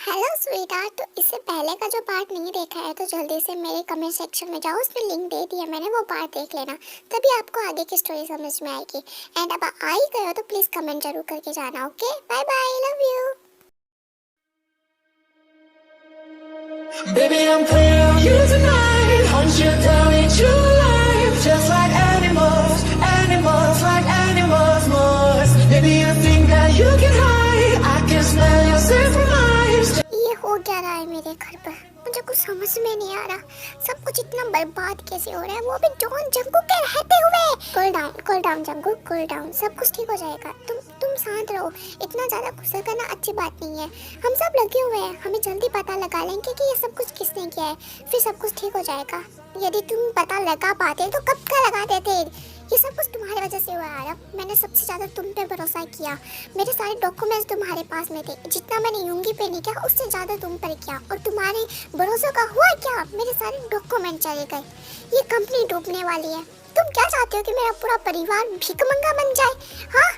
Hello स्वीटार्ट। तो इससे पहले का जो पार्ट नहीं देखा है तो जल्दी से मेरे कमेंट सेक्शन में जाओ, उसमें लिंक दे दिया मैंने, वो पार्ट देख लेना, तभी आपको आगे की स्टोरी समझ में आएगी। एंड अब आ ही गए हो तो प्लीज़ कमेंट जरूर करके जाना। Okay, bye bye, love you. Baby, I'm playing on you tonight. Hunt you down into life, just like animals, animals like animals must. Maybe you think that you can hide. I can smell your scent from miles. ये हो क्या रहा है मेरे घर पर? मुझे कुछ समझ में नहीं आ रहा। सब कुछ इतना बर्बाद कैसे हो रहा है, वो भी जॉन जंगकुक के रहते हुए। Cool down Jungkook, cool down. सब कुछ ठीक हो जाएगा। तुम शांत रहो। इतना ज्यादा गुस्सा करना अच्छी बात नहीं है। हम सब लगे हुए हैं, हमें जल्दी पता लगा लेंगे कि ये सब कुछ किसने किया है, फिर सब कुछ ठीक हो जाएगा। यदि तुम पता लगा पाते तो कब का लगा देते। ये सब कुछ तुम्हारी वजह से हुआ है। मैंने सबसे ज्यादा तुम पे भरोसा किया। मेरे सारे डॉक्यूमेंट्स तुम्हारे पास में थे। जितना मैंने यूंगी पे नहीं किया उससे ज्यादा तुम पर किया, और तुम्हारे भरोसे का हुआ क्या? मेरे सारे डॉक्यूमेंट चले गए। ये कंपनी डूबने वाली है। तुम क्या चाहते हो कि मेरा पूरा परिवार भीखमंगा बन जाए? हाँ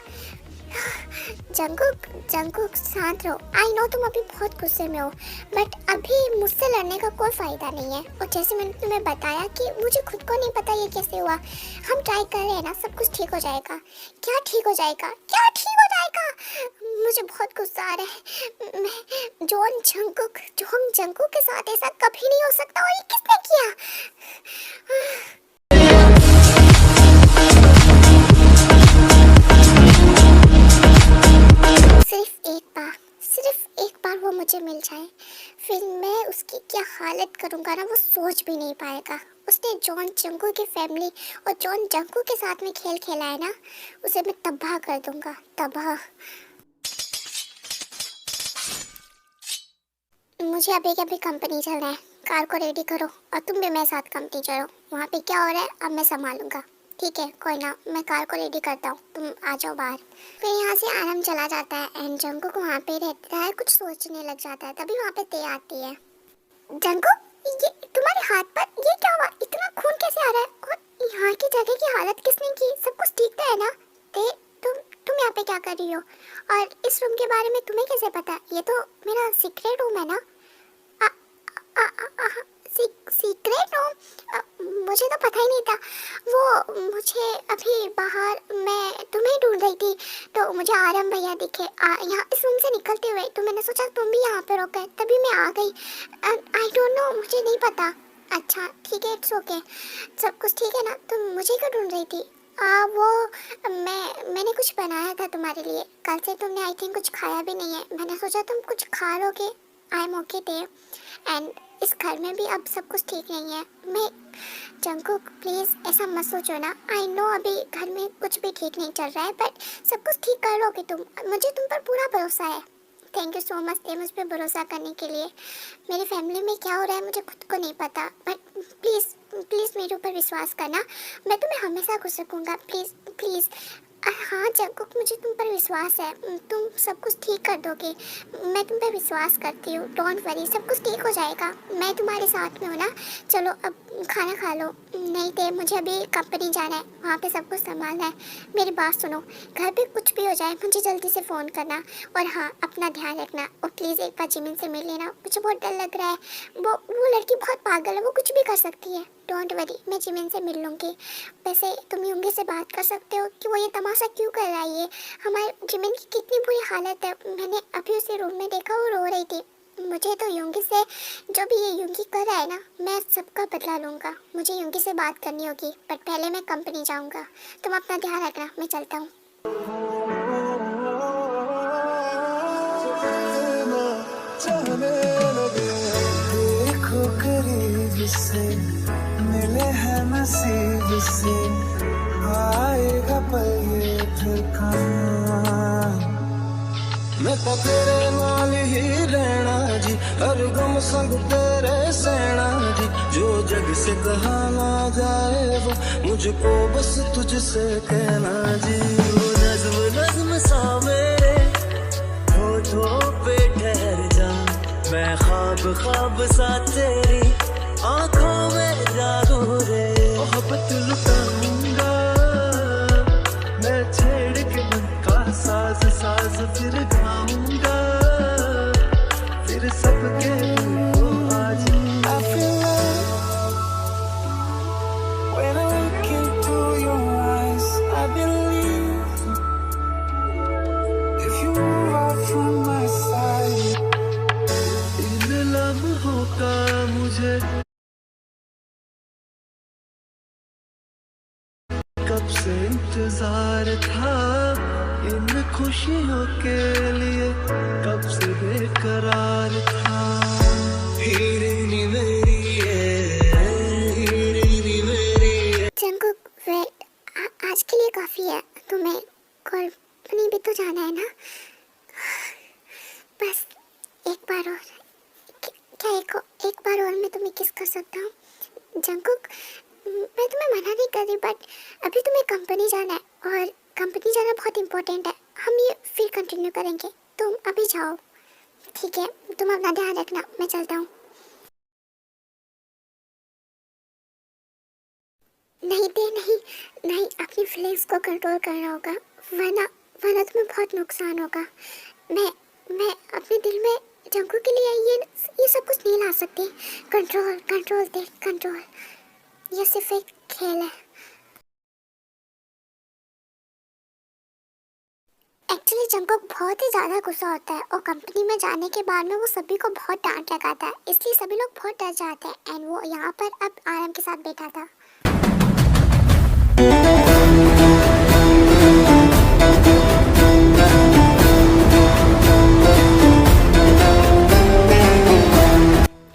जंगकुक शांत रहो। आई नो तुम अभी बहुत गुस्से में हो, बट अभी मुझसे लड़ने का कोई फायदा नहीं है। और जैसे मैंने तुम्हें बताया कि मुझे खुद को नहीं पता ये कैसे हुआ। हम ट्राई कर रहे हैं ना, सब कुछ ठीक हो जाएगा। क्या ठीक हो जाएगा? क्या ठीक हो जाएगा? मुझे बहुत गुस्सा आ रहा है। जॉन जंगकुक के साथ ऐसा कभी नहीं हो सकता। और ये किसने किया? सिर्फ एक बार वो मुझे मिल जाए, फिर मैं उसकी क्या हालत करूंगा ना, वो सोच भी नहीं पाएगा। उसने जॉन जंगकुक की फैमिली और जॉन जंगकुक के साथ में खेल खेला है ना, उसे मैं तबाह कर दूंगा, तबाह। मुझे अभी कंपनी चलना है। कार को रेडी करो और तुम भी मेरे साथ कंपनी चलो। वहाँ पे क्या हो रहा है अब मैं संभालूंगा। ठीक है, कोई ना, मैं कार को रेडी करता हूँ, तुम आ जाओ बाहर। फिर यहाँ से आराम चला जाता है एंड जंगकुक वहाँ पे रहता है, कुछ सोचने लग जाता है। तभी वहाँ पे ते आती है। जंगकुक, ये तुम्हारे हाथ पर ये क्या हुआ? इतना खून कैसे आ रहा है? और यहाँ की जगह की हालत किसने की? सब कुछ ठीक तो है ना? ते तुम यहाँ पे क्या कर रही हो? और इस रूम के बारे में तुम्हें कैसे पता? ये तो मेरा सीक्रेट रूम है ना? Secret room? मुझे तो पता ही नहीं था। वो मुझे अभी बाहर, मैं तुम्हें ढूंढ रही थी तो मुझे आरम भैया दिखे यहाँ इस रूम से निकलते हुए, तो मैंने सोचा तुम भी यहाँ पे रुक गए, तभी मैं आ गई। आई डोंट नो, मुझे नहीं पता। अच्छा ठीक है, इट्स ओके। सब कुछ ठीक है ना? तुम मुझे क्यों ढूंढ रही थी? वो मैंने कुछ बनाया था तुम्हारे लिए। कल से तुमने आई थिंक कुछ खाया भी नहीं है। मैंने सोचा तुम कुछ खा लोगे। I am okay there. And इस घर में भी अब सब कुछ ठीक नहीं है। मैं जंगकुक प्लीज़ ऐसा मत सोचो ना। आई नो अभी घर में कुछ भी ठीक नहीं चल रहा है, बट सब कुछ ठीक कर लोगे तुम। मुझे तुम पर पूरा भरोसा है। थैंक यू सो मच मुझ पर भरोसा करने के लिए। मेरी फैमिली में क्या हो रहा है मुझे खुद को नहीं पता, बट प्लीज़ मेरे ऊपर विश्वास करना। मैं तुम्हें हमेशा खुश रखूँगा। प्लीज़। हाँ जंगकुक, मुझे तुम पर विश्वास है। तुम सब कुछ ठीक कर दोगे। मैं तुम पर विश्वास करती हूँ। डोंट वरी, सब कुछ ठीक हो जाएगा। मैं तुम्हारे साथ में हूँ ना। चलो अब खाना खा लो। नहीं थे, मुझे अभी कंपनी जाना है, वहाँ पे सब कुछ संभालना है। मेरी बात सुनो, घर पे कुछ भी हो जाए मुझे जल्दी से फ़ोन करना। और हाँ, अपना ध्यान रखना। और प्लीज़ एक बार जिमिन से मिल लेना, मुझे बहुत डर लग रहा है। वो लड़की बहुत पागल है, वो कुछ भी कर सकती है। डोंट वरी, मैं जिमिन से मिल लूँगी। वैसे तुम यूंगी से बात कर सकते हो कि वो ये तमाशा क्यों कर रहा है। ये हमारे जिमिन की कितनी बुरी हालत है। मैंने अभी उसे रूम में देखा, वो रो रही थी। मुझे तो यूंगी से, जो भी ये यूंगी कर रहा है ना, मैं सबका बदला लूँगा। मुझे यूंगी से बात करनी होगी, बट पहले मैं कंपनी जाऊँगा। तुम अपना ध्यान रखना, मैं चलता हूँ। मिले हैं नसीब से, आएगा पल ये फिर कहाँ। मैं तो तेरे नाल ही रहना जी, हर गम संग तेरे सहना जी। जो जग से कहा ना जाए वो मुझको बस तुझसे कहना जी। वो नज्म सा मेरे होठों पे ठहर जा, मैं ख्वाब सा तेरी आँखों में जागो रे। मोहब्बत लुटाऊंगा मैं, छेड़ के मन का साज फिर गाऊंगा, फिर इन खुशियों के लिए कब से बेकरार था। हीरे नी मेरी है, हीरे नी मेरी है। जंकुक वेट, आज के लिए काफ़ी है। तुम्हें कंपनी भी तो जाना है ना। बस एक बार और, क्या एक बार और मैं तुम्हें किस कर सकता हूँ? जंकुक, मैं तुम्हें मना नहीं कर रही, बट अभी तुम्हें कंपनी जाना है और कंपनी जाना बहुत इम्पोर्टेंट है। हम ये फिर कंटिन्यू करेंगे। तुम अभी जाओ, ठीक है? तुम अपना ध्यान रखना, मैं चलता हूँ। नहीं दे, नहीं नहीं, अपनी फीलिंग्स को कंट्रोल करना होगा, वरना वरना तुम्हें बहुत नुकसान होगा। मैं अपने दिल में जंकू के लिए ये सब कुछ नहीं ला सकती। कंट्रोल कंट्रोल दे, कंट्रोल। ये सिर्फ एक खेल है। एक्चुअली जंकुक बहुत ही ज़्यादा गुस्सा होता है और कंपनी में जाने के बाद में वो सभी को बहुत डांट लगाता है, इसलिए सभी लोग बहुत डर जाते हैं। एंड वो यहाँ पर अब आराम के साथ बैठा था।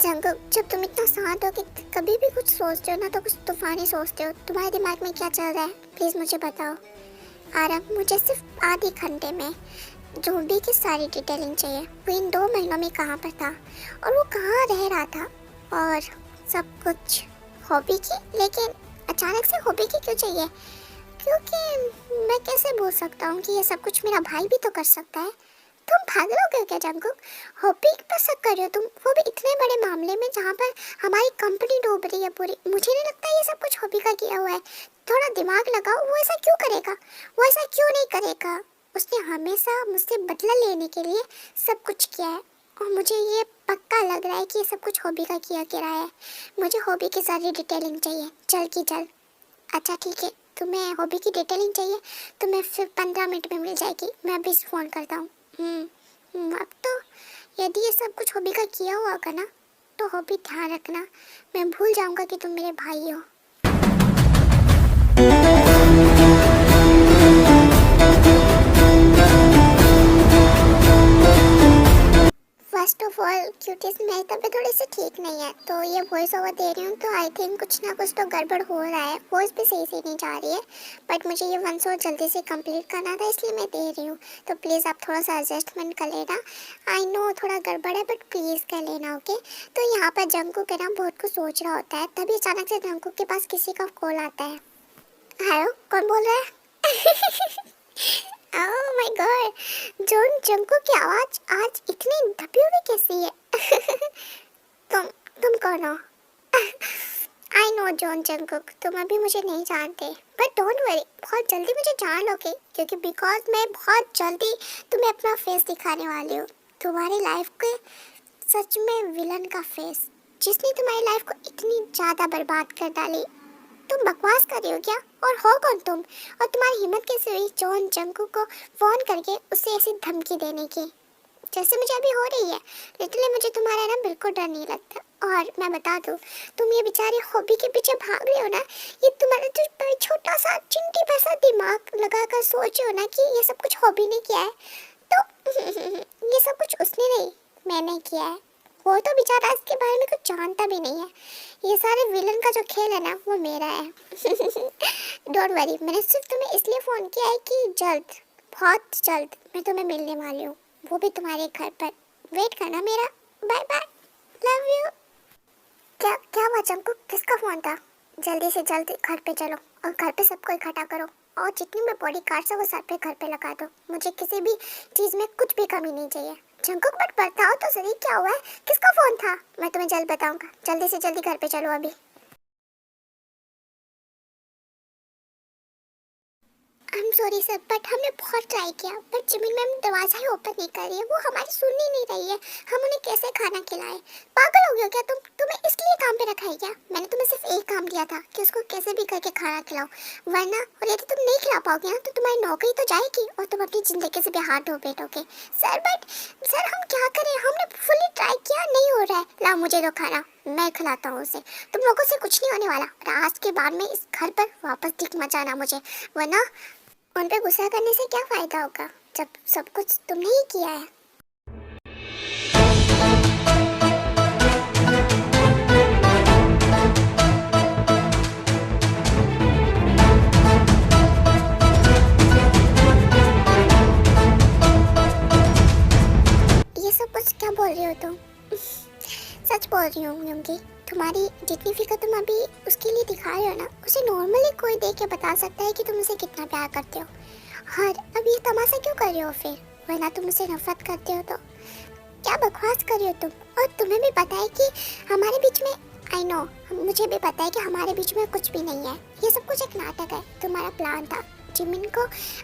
जंकुक, जब तुम इतना शांत हो कि कभी भी कुछ सोचते हो ना तो कुछ तूफानी सोचते हो, तुम्हारे दिमाग में क्या चल रहा है? प्लीज़ मुझे बताओ। आराम, मुझे सिर्फ आधे घंटे में जोबी की सारी डिटेलिंग चाहिए। वो इन 2 महीनों में कहाँ पर था और वो कहाँ रह रहा था और सब कुछ। हॉबी की, लेकिन अचानक से हॉबी की क्यों चाहिए? क्योंकि मैं कैसे बोल सकता हूँ कि ये सब कुछ मेरा भाई भी तो कर सकता है। तुम पागल हो गए क्या जंकुक? हॉबी पर शक कर रहे हो तुम, वो भी इतने बड़े मामले में जहाँ पर हमारी कंपनी डूब रही है पूरी। मुझे नहीं लगता ये सब कुछ हॉबी का किया हुआ है। थोड़ा दिमाग लगाओ, वो ऐसा क्यों करेगा? वो ऐसा क्यों नहीं करेगा? उसने हमेशा मुझसे बदला लेने के लिए सब कुछ किया है और मुझे ये पक्का लग रहा है कि ये सब कुछ हॉबी का किया गिरा है। मुझे हॉबी की सारी डिटेलिंग चाहिए, जल्द की जल्द। अच्छा ठीक है, तुम्हें हॉबी की डिटेलिंग चाहिए तो मैं फिर 15 मिनट में मिल जाएगी। मैं अभी फ़ोन करता हूँ। अब तो यदि ये सब कुछ हॉबी का किया हुआ होगा ना तो हॉबी ध्यान रखना, मैं भूल जाऊँगा कि तुम मेरे भाई हो। फर्स्ट ऑफ ऑल क्यूटीज, मेरी तबीयत थोड़ी सी ठीक नहीं है तो ये वॉइस ओवर दे रही हूँ, तो आई थिंक कुछ ना कुछ तो गड़बड़ हो रहा है। वॉइस भी सही से नहीं जा रही है, बट मुझे ये 1 शॉट जल्दी से कंप्लीट करना था इसलिए मैं दे रही हूँ। तो प्लीज़ आप थोड़ा सा एडजस्टमेंट कर लेना। आई नो थोड़ा गड़बड़ है बट प्लीज़ कर लेना, ओके? तो यहाँ पर जंकुक है ना बहुत कुछ सोच रहा होता है, तभी अचानक से जंकुक के पास किसी का कॉल आता है। हेलो, कौन बोल रहा है? Oh my God, John Jungkook की आवाज़ आज इतनी दबी हुई कैसी है? तुम कौन हो? आई नो जॉन जंकुक, तुम अभी मुझे नहीं जानते, बट डोंट वरी, बहुत जल्दी मुझे जान लोगे क्योंकि बिकॉज मैं बहुत जल्दी तुम्हें अपना फेस दिखाने वाली हूँ। तुम्हारी लाइफ के सच में विलन का फेस, जिसने तुम्हारी लाइफ को इतनी ज़्यादा बर्बाद कर डाली। तुम बकवास कर रही हो क्या? और हो कौन तुम? और तुम्हारी हिम्मत कैसे हुई जॉन जंकुक को फोन करके उसे ऐसी धमकी देने की जैसे मुझे अभी हो रही है? लिटरली मुझे तुम्हारा ना बिल्कुल डर नहीं लगता। और मैं बता दूं, तुम ये बेचारी हॉबी के पीछे भाग रही हो ना, ये तुम्हारा जो छोटा सा चिंटी पर सा दिमाग लगाकर सोच रहे हो ना कि ये सब कुछ हॉबी ने किया है, तो ये सब कुछ उसने नहीं, मैंने किया है। वो तो बेचारा इसके बारे में कुछ जानता भी नहीं है। ये सारे विलन का जो खेल है ना वो मेरा है। डोंट वरी, मैंने सिर्फ तुम्हें इसलिए फ़ोन किया है कि जल्द, बहुत जल्द मैं तुम्हें मिलने वाली हूँ, वो भी तुम्हारे घर पर। वेट करना मेरा। Bye bye, love you. क्या हुआ जंकुक, किसका फ़ोन था? जल्दी से जल्दी घर पे चलो और घर पे सबको इकट्ठा करो और जितनी भी बॉडी कार्ड्स है वो सर पे घर पे लगा दो। मुझे किसी भी चीज़ में कुछ भी कमी नहीं चाहिए। जंकुक बट बताओ तो सही, क्या हुआ है? किसका फ़ोन था? मैं तुम्हें जल्द बताऊंगा। जल्दी से जल्दी घर पे चलो अभी। I am sorry sir, but हमने बहुत ट्राई किया, बट जिमिन मैम दरवाज़ा ही ओपन नहीं कर रही है। वो हमारी सुननी नहीं रही है। हम उन्हें कैसे खाना खिलाएं? पागल हो गया क्या तुम? तुम्हें इसलिए काम पे रखा है क्या? मैंने तुम्हें सिर्फ एक काम दिया था कि उसको कैसे भी करके खाना खिलाओ, वरना और यदि तुम नहीं खिला पाओगे ना तो तुम्हारी नौकरी तो जाएगी और तुम अपनी ज़िंदगी से भी हाथ धो बैठोगे। सर बट सर हम क्या करें? हमने फुली ट्राई किया, नहीं हो रहा है। ला मुझे दो खाना, मैं खिलाता हूँ उसे। तुम लोगों से कुछ नहीं होने वाला और आज के बाद में इस घर पर वापस दिख मचाना मुझे, वरना उन पे गुस्सा करने से क्या फायदा होगा जब सब कुछ तुमने ही किया है। ये सब कुछ क्या बोल रही हो तुम? सच बोल रही हूँ यूंगी, तुम्हारी जितनी फिक्र तुम अभी उसके लिए दिखा रहे हो ना, उसे नॉर्मली कोई देख के बता सकता है कि तुम उसे कितना प्यार करते हो। और अब ये तमाशा क्यों कर रहे हो फिर? वरना तुम उसे नफरत करते हो तो क्या बकवास कर रहे हो तुम? और तुम्हें भी पता है कि हमारे बीच में, आई नो, मुझे भी पता है कि हमारे बीच में कुछ भी नहीं है। ये सब कुछ एक नाटक है। तुम्हारा प्लान था जिमिन को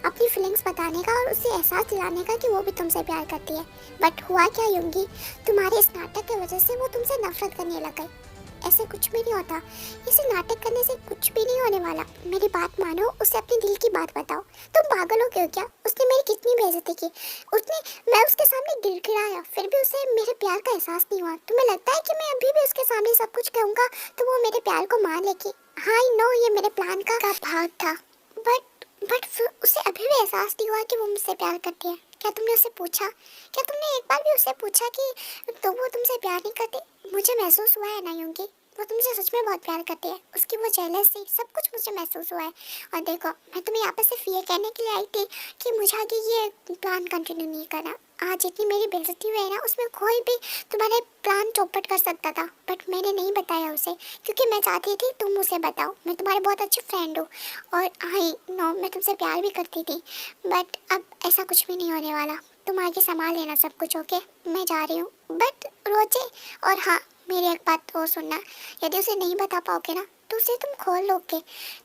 अपनी फीलिंग्स बताने का और उसे एहसास दिलाने का कि वो भी तुमसे प्यार करती है। बट हुआ क्या यूंगी, तुम्हारे इस नाटक की वजह से वो तुमसे नफरत करने लग गई। ऐसे कुछ भी नहीं होता, इसे नाटक करने से कुछ भी नहीं होने वाला। मेरी बात मानो, उसे अपने दिल की बात बताओ। तुम पागल हो गए हो क्या? उसने मेरी कितनी बेइज्जती की, मैं उसके सामने गिड़गिड़ाया, फिर भी उसे मेरे प्यार का एहसास नहीं हुआ। तुम्हें लगता है कि मैं अभी भी उसके सामने सब कुछ कहूँगा तो वो मेरे प्यार को मान लेगी? हाँ, नो, ये मेरे प्लान का भाग था। बट फिर उसे अभी भी एहसास नहीं हुआ कि वो मुझसे प्यार करती है। क्या तुमने उससे पूछा? क्या तुमने एक बार भी उससे पूछा कि तो वो तुमसे प्यार नहीं करती? मुझे महसूस हुआ है ना यूंगी, वो तुमसे सच में बहुत प्यार करती है। उसकी वो जेलसी, सब कुछ मुझे महसूस हुआ है। और देखो, मैं तुम्हें यहाँ पे सिर्फ ये कहने के लिए आई थी कि मुझे आगे ये प्लान कंटिन्यू नहीं करना। आज जितनी मेरी बेइज्जती हुई है ना, उसमें कोई भी तुम्हारे प्लान चौपट कर सकता था, बट मैंने नहीं बताया उसे, क्योंकि मैं चाहती थी तुम उसे बताओ। मैं तुम्हारी बहुत अच्छी फ्रेंड हूँ और आई नो मैं तुमसे प्यार भी करती थी, बट अब ऐसा कुछ भी नहीं होने वाला। तुम आगे संभाल लेना सब कुछ, ओके? मैं जा रही हूँ। बट रोजे, और हाँ, मेरी एक बात और सुनना, यदि उसे नहीं बता पाओगे ना तो उसे तुम खोल लोगे।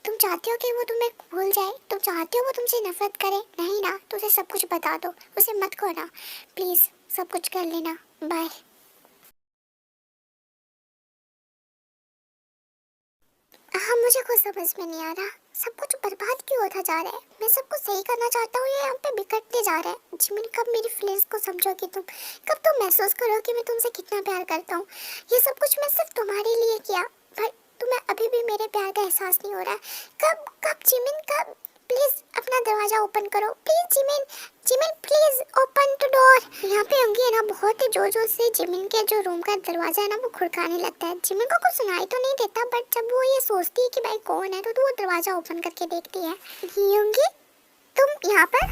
तुम चाहते हो कि वो तुम्हें भूल जाए? तुम चाहते हो वो तुमसे नफरत करे? नहीं ना, तो उसे सब कुछ बता दो, उसे मत खोना प्लीज़। सब कुछ कर लेना। बाय। हाँ, मुझे कुछ समझ में नहीं आ रहा, सब कुछ बर्बाद क्यों होता जा रहा है? मैं सब कुछ सही करना चाहता हूँ, ये यहाँ पे बिगड़ते जा रहा है। जिमिन, कब मेरी फीलिंग्स को समझोगी तुम? कब तुम महसूस करोगे मैं तुमसे कितना प्यार करता हूँ? ये सब कुछ मैं सिर्फ तुम्हारे लिए किया, पर तुम्हें अभी भी मेरे प्यार का एहसास नहीं हो रहा है। कब जिमिन, कब? प्लीज अपना दरवाजा ओपन करो, please Jimin. Jimin, please open the door. यहाँ पे होंगी है ना, बहुत ही जोर जोर से जिमिन के जो रूम का दरवाजा है ना, वो खुड़काने लगता है। जिमिन को कुछ सुनाई तो नहीं देता, बट जब वो ये सोचती है कि भाई कौन है, तो वो दरवाजा ओपन करके देखती है। होंगी तुम यहाँ पर?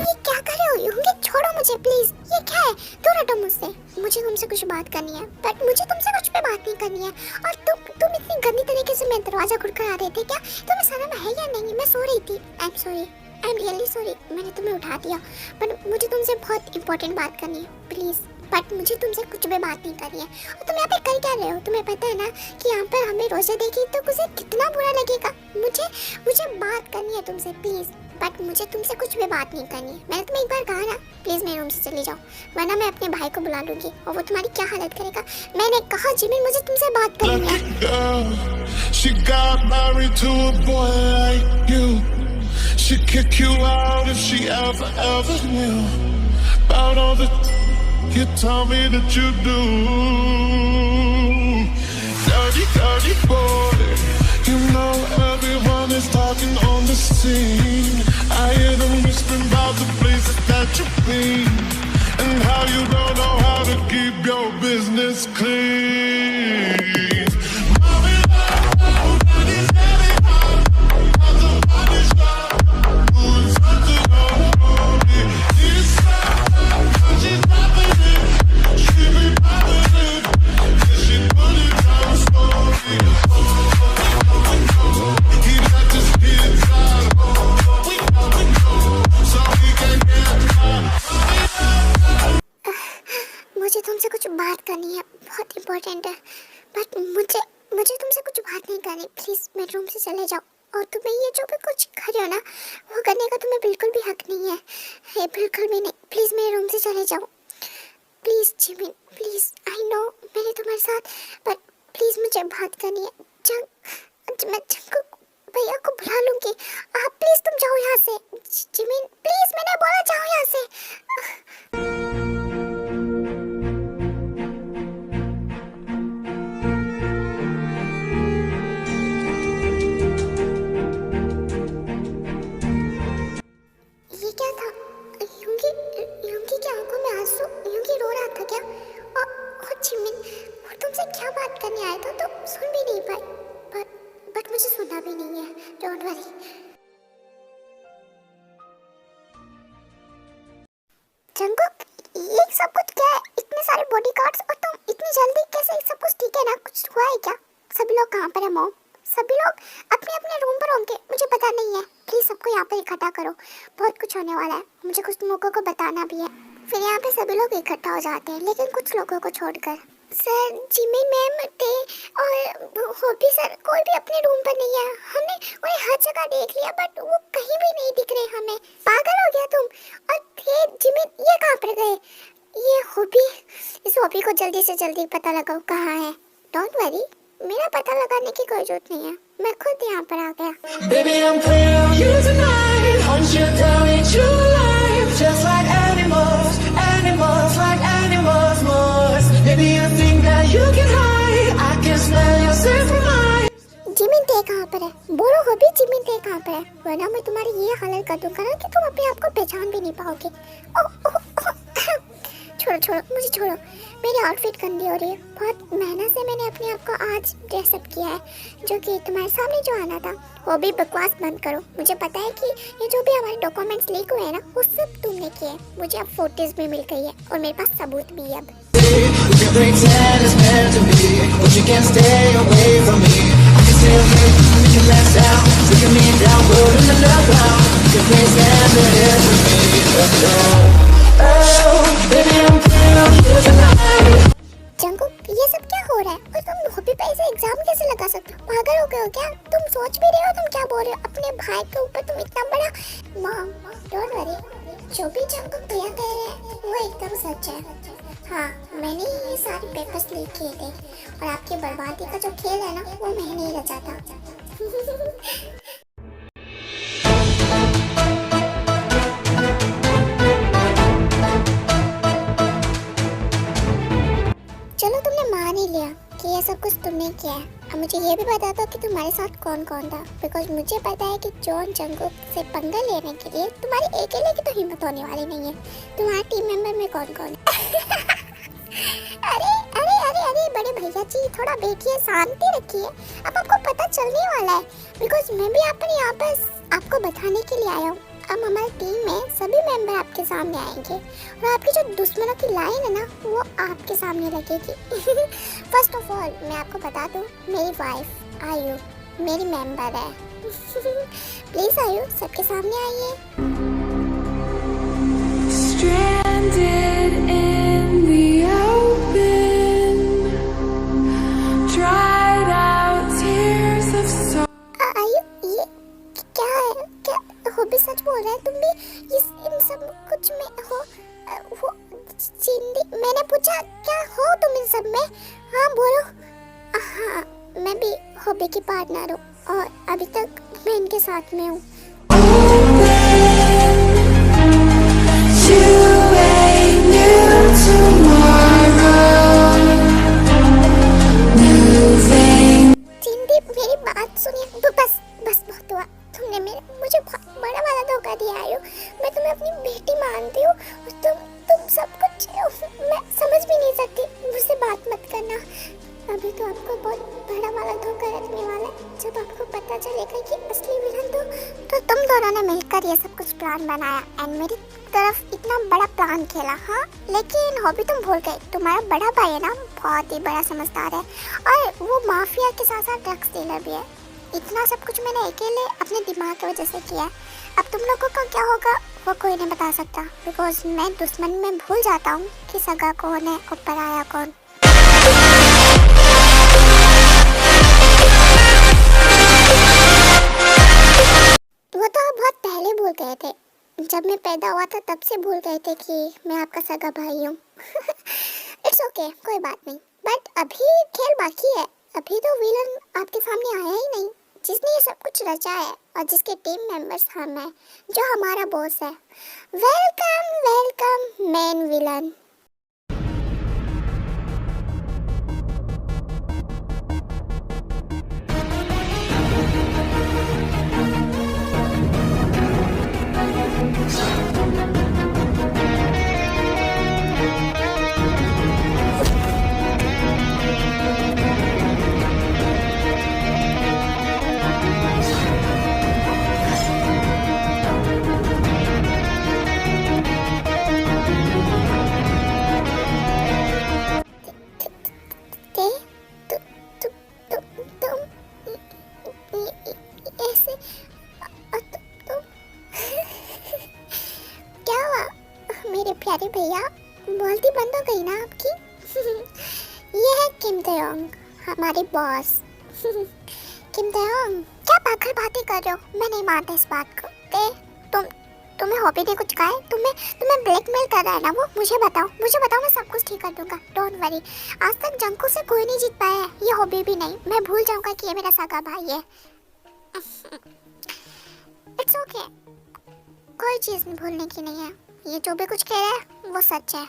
ये क्या कर रहे हो यूंगी? छोड़ो मुझे प्लीज। ये क्या है? दूर हटो मुझसे। मुझे तुमसे कुछ बात करनी है, बट मुझे तुमसे कुछ पे बात नहीं करनी है। और तुम इतनी गंदी तरीके से मेरा दरवाजा खटखटा रहे थे क्या? तुम्हें शर्म है या नहीं? मैं सो रही थी। I am sorry, I am really sorry, मैंने तुम्हें उठा दिया, पर मुझे तुमसे बहुत इंपॉर्टेंट बात करनी है प्लीज। बट मुझे तुमसे कुछ भी बात नहीं करनी है। और तुम यहाँ पे कर क्या रहे हो? तुम्हें पता है ना कि यहाँ पर हमें रोजे देखी तो उसे कितना बुरा लगेगा। मुझे बात करनी है तुमसे प्लीज, बट मुझे तुमसे कुछ भी बात नहीं करनी है। मैंने तुम्हें एक बार कहा ना, प्लीज मेरे रूम से चले जाओ, वरना मैं अपने भाई को बुला लूंगी और वो तुम्हारी क्या हालत करेगा। मैंने कहा जिमिन, मुझे तुमसे बात करनी है। She got married to a boy like you. She'd kick you out if she ever knew about all the you tell me that you do. Dirty, dirty boy. You know everyone is talking on the scene. I hear them whispering about the places that you've been and how you don't know how to keep your business clean. मुझे तुमसे कुछ बात करनी है, बहुत important है, but मुझे तुमसे कुछ बात नहीं करनी। प्लीज़ मेरे रूम से चले जाओ। और तुम्हें ये जो भी कुछ कर रहे हो ना, वो करने का तुम्हें बिल्कुल भी हक नहीं है। ये बिल्कुल भी नहीं। प्लीज़ मेरे रूम से चले जाओ please Jimin, please. I know मैंने तुम्हारे साथ, बट प्लीज़ मुझे बात करनी है। मैं जंग भैया को बुला लूँगी। आप प्लीज़ तुम जाओ यहाँ से। जिमिन प्लीज़, मैंने बोला जाओ यहाँ से। मुझे सुनना भी नहीं है, डोंट वरी। जंगकुक, ये सब कुछ क्या है? इतने सारे बॉडीगार्ड्स और तुम इतनी जल्दी कैसे? सब कुछ ठीक है ना? कुछ हुआ है क्या? सभी लोग कहाँ पर है मॉम? सभी लोग अपने अपने रूम पर होंगे, मुझे पता नहीं है। प्लीज सबको यहाँ पर इकट्ठा करो, बहुत कुछ होने वाला है, मुझे कुछ लोगों को बताना भी है। फिर यहाँ पे सभी लोग इकट्ठा हो जाते हैं, लेकिन कुछ लोगों को छोड़कर। सर, जिमी मैम थे और होपी सर, कोई भी अपने रूम पर नहीं है। हमने उन्हें हर जगह देख लिया बट वो कहीं भी नहीं दिख रहे हमें। पागल हो गया तुम? और थे जिमी, ये कहाँ पर गए? ये होपी, इस होपी को जल्दी से जल्दी पता लगाओ कहाँ है। डोंट वरी, मेरा पता लगाने की कोई जरूरत नहीं है, मैं खुद यहाँ पर आ गया। Baby, I'm playing on you tonight. Hunt you down in true life, just like animals, animals like animals must. Baby, you think that you can hide? I can smell your scent from mine. Jimin ते कहाँ पर है? बोलो होपी, Jimin ते कहाँ पर है? वरना मैं तुम्हारी ये हालत कर दूंगा ना कि तुम अपने आप को पहचान भी नहीं पाओगे। छोड़ो छोड़ो, मुझे छोड़ो, मेरी आउटफिट गंदी हो रही है। बहुत मेहनत से मैंने अपने आप को आज ड्रेसअप किया है, जो कि तुम्हारे सामने जो आना था। वो भी बकवास बंद करो, मुझे पता है कि ये जो भी हमारे डॉक्यूमेंट्स लीक हुए हैं ना, वो सब तुमने किए। मुझे अब फोटोज भी मिल गई है और मेरे पास सबूत भी है अब। You can pretend it's meant to be, but you can't stay away from me. I can stay away, we can lash out, taking me down, put in the ground. You can play stand there for me, but no. Oh, baby, I'm playing on you tonight. Jungkook, ये सब क्या हो रहा है? और तुम होपी पे ऐसे एग्जाम कैसे लगा सकते हो? पागल हो गए हो क्या? तुम सोच भी रहे हो तुम क्या बोल रहे हो? अपने भाई के ऊपर तुम इतना बड़ा। मॉम, डोंट वरी, जो भी जंगकुक भैया कह रहे हैं वो एकदम सच है। हाँ, मैंने ही ये सारे पेपर्स लीक किए थे और आपकी बर्बादी का जो खेल है ना, वो मैंने ही रचा था। चलो, तुमने मान ही लिया कि ये सब कुछ तुमने किया है। अब मुझे ये भी बता दो कि तुम्हारे साथ कौन कौन था, बिकॉज मुझे पता है कि जॉन जंगकुक से पंगा लेने के लिए तुम्हारी अकेले की तो हिम्मत होने वाली नहीं है। तुम्हारे टीम मेंबर में कौन कौन है? अरे अरे अरे अरे बड़े भैया जी, थोड़ा बैठिए, शांति रखिए। अब आपको पता चलने वाला है, बिकॉज मैं भी यहाँ पर आपको बताने के लिए आया हूँ। अब हमारी टीम में सभी मेंबर आपके सामने आएंगे और आपकी जो दुश्मनों की लाइन है ना, वो आपके सामने लगेगी। फर्स्ट ऑफ ऑल मैं आपको बता दूँ, मेरी वाइफ आयु मेरी मेंबर है। प्लीज आयु, सबके सामने आइए। Stranded in the open, dried out tears of sorrow. आयु, ये क्या है? क्या हो भी सच बोल रहा है? तुम भी इन सब कुछ में हो? वो चिंदी, मैंने पूछा क्या हो तुम इन सब में? हाँ बोलो। हाँ, मैं भी हॉबी की पार्टनर हूँ और अभी तक मैं इनके साथ में हूँ। चिंदी, मेरी बात सुनिए। बस बस, बहुत हुआ। तुमने मुझे बहुत बड़ा वाला धोखा दिया आयु। मैं तुम्हें अपनी बेटी मानती हूँ और तुम सब कुछ मैं समझ भी नहीं सकती। मुझसे बात मत करना। अभी तो आपको बहुत बड़ा वाला धोखा लगने वाला है। जब आपको पता चलेगा कि असली विलन तो तुम दोनों ने मिलकर ये सब कुछ प्लान बनाया एंड मेरी तरफ इतना बड़ा प्लान खेला। हाँ, लेकिन हॉबी तुम भूल गए, तुम्हारा बड़ा भाई है ना, बहुत ही बड़ा समझदार है और वो माफिया के साथ साथ ड्रग्स डीलर भी है। इतना सब कुछ मैंने अकेले अपने दिमाग की वजह से किया है। अब तुम लोगों को क्या होगा वो कोई नहीं बता सकता, बिकॉज मैं दुश्मन में भूल जाता हूँ कि सगा कौन है और पराया कौन। वो तो आप बहुत पहले भूल गए थे, जब मैं पैदा हुआ था तब से भूल गए थे कि मैं आपका सगा भाई हूँ। इट्स ओके, कोई बात नहीं, बट अभी खेल बाकी है। अभी तो विलन आपके सामने आया ही नहीं, जिसने ये सब कुछ रचा है और जिसके टीम मेंबर्स हम हैं, जो हमारा बॉस है। Welcome welcome main villain. तुम क्या हुआ मेरे प्यारे भैया? बोलती बंद हो गई ना आपकी? ये है किम तयोंग, हमारे बॉस। किम तयोंग, क्या पागल बातें कर रहे हो? मैं नहीं मानता इस बात को। तुम्हें हॉबी ने कुछ कहा है? तुम्हें ब्लैकमेल कर रहा है ना वो? मुझे बताओ, मैं सब कुछ ठीक कर दूंगा, डोंट वरी। आज तक जंकू से कोई नहीं जीत पाया है, ये हॉबी भी नहीं। मैं भूल जाऊंगा कि ये मेरा सगा भाई है। इट्स ओके, कोई चीज नहीं भूलने की नहीं है। ये जो भी कुछ कह रहा है वो सच है।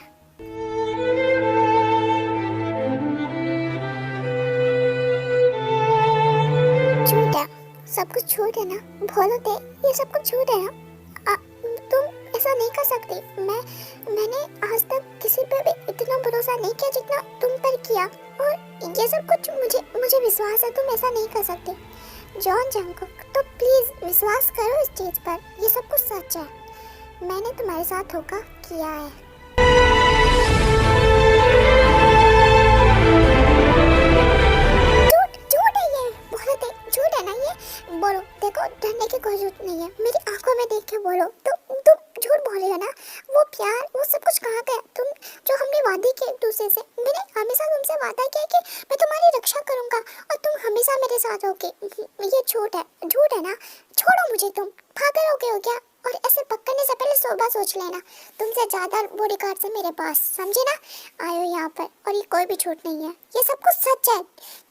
झूठ है, सब कुछ झूठ है ना? बोलो दे, ये सब कुछ झूठ है ना? तुम ऐसा नहीं कर सकती। मैंने आज तक किसी पे भी इतना भरोसा नहीं किया जितना तुम पर किया, और ये सब कुछ मुझे विश्वास है तुम ऐसा नहीं कर सकते। जॉन जंगकुक, तो प्लीज विश्वास करो इस चीज पर, ये सब कुछ सच है। मैंने तुम्हारे साथ धोखा किया है। झूठ है ये, बोलो दे, झूठ है ना ये? बोलो, देखो डरने की कोई जरूरत नहीं है, मेरी आंखों में देख के बोलो। तुम झूठ बोल रहे हो ना? वो प्यार, वो सब कुछ कहाँ गया? तुम जो हमने वादे किए एक दूसरे से, मैंने हमेशा तुमसे वादा किया कि मैं तुम्हारी रक्षा करूंगा और तुम हमेशा मेरे साथ होगे। ये झूठ है ना? छोड़ो मुझे, तुम पागल हो गए हो क्या? और ऐसे पकड़ने से पहले 100 बार सोच लेना। तुमसे ज्यादा बॉडीगार्ड से मेरे पास, समझे ना? आयो यहाँ पर, और ये कोई भी झूठ नहीं है, ये सब कुछ सच है।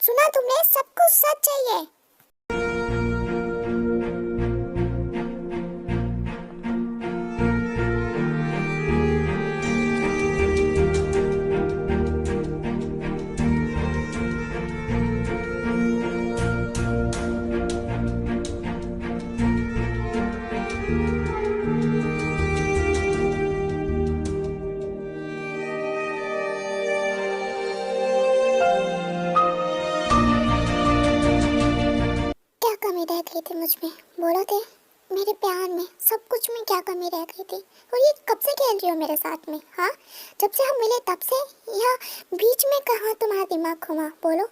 सुना तुमने? सब कुछ सच है ये। रह गई थी मुझ में? बोलो थे, मेरे प्यार में, सब कुछ में क्या कमी रह गई थी? और ये कब से खेल रही हो मेरे साथ में? हाँ, जब से हम मिले तब से, या बीच में कहाँ तुम्हारा दिमाग घुमा? बोलो।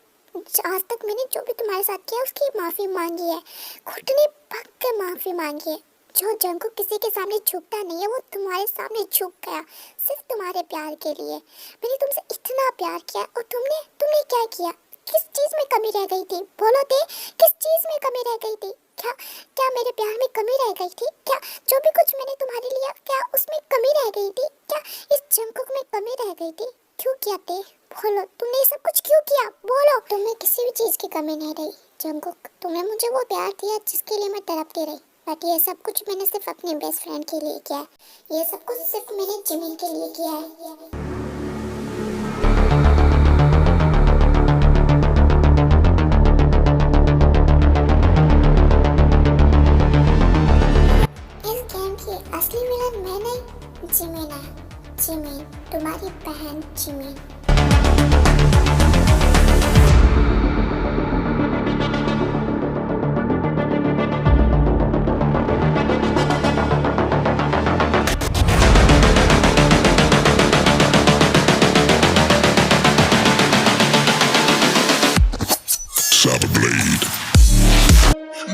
आज तक मैंने जो भी तुम्हारे साथ किया उसकी माफ़ी मांगी है, घुटने पक के माफ़ी मांगी है। जो जंगकुक किसी के सामने झुकता नहीं है, वो तुम्हारे सामने झुक गया, सिर्फ तुम्हारे प्यार के लिए। मैंने तुमसे इतना प्यार किया, और तुमने क्या किया? किस चीज में कमी रह गई थी? बोलो दे, किस चीज में कमी रह गई थी? क्या मेरे प्यार में कमी रह गई थी? क्या जो भी कुछ मैंने तुम्हारे लिया, क्या उसमें कमी रह गई थी? क्या इस जंगकुक में कमी रह गई थी? क्यों किया थे? बोलो, तुमने ये सब कुछ क्यों किया? बोलो। तुम्हें किसी भी चीज की कमी नहीं रही जंगकुक। तुमने मुझे वो प्यार दिया जिसके लिए मैं तड़पती रही, बट ये सब कुछ मैंने सिर्फ अपने बेस्ट फ्रेंड के लिए किया है। ये सब कुछ सिर्फ मैंने जिमिन के लिए किया है। असली विलन मैं नहीं, जिमिन है। जिमिन, तुम्हारी बहन Jimin.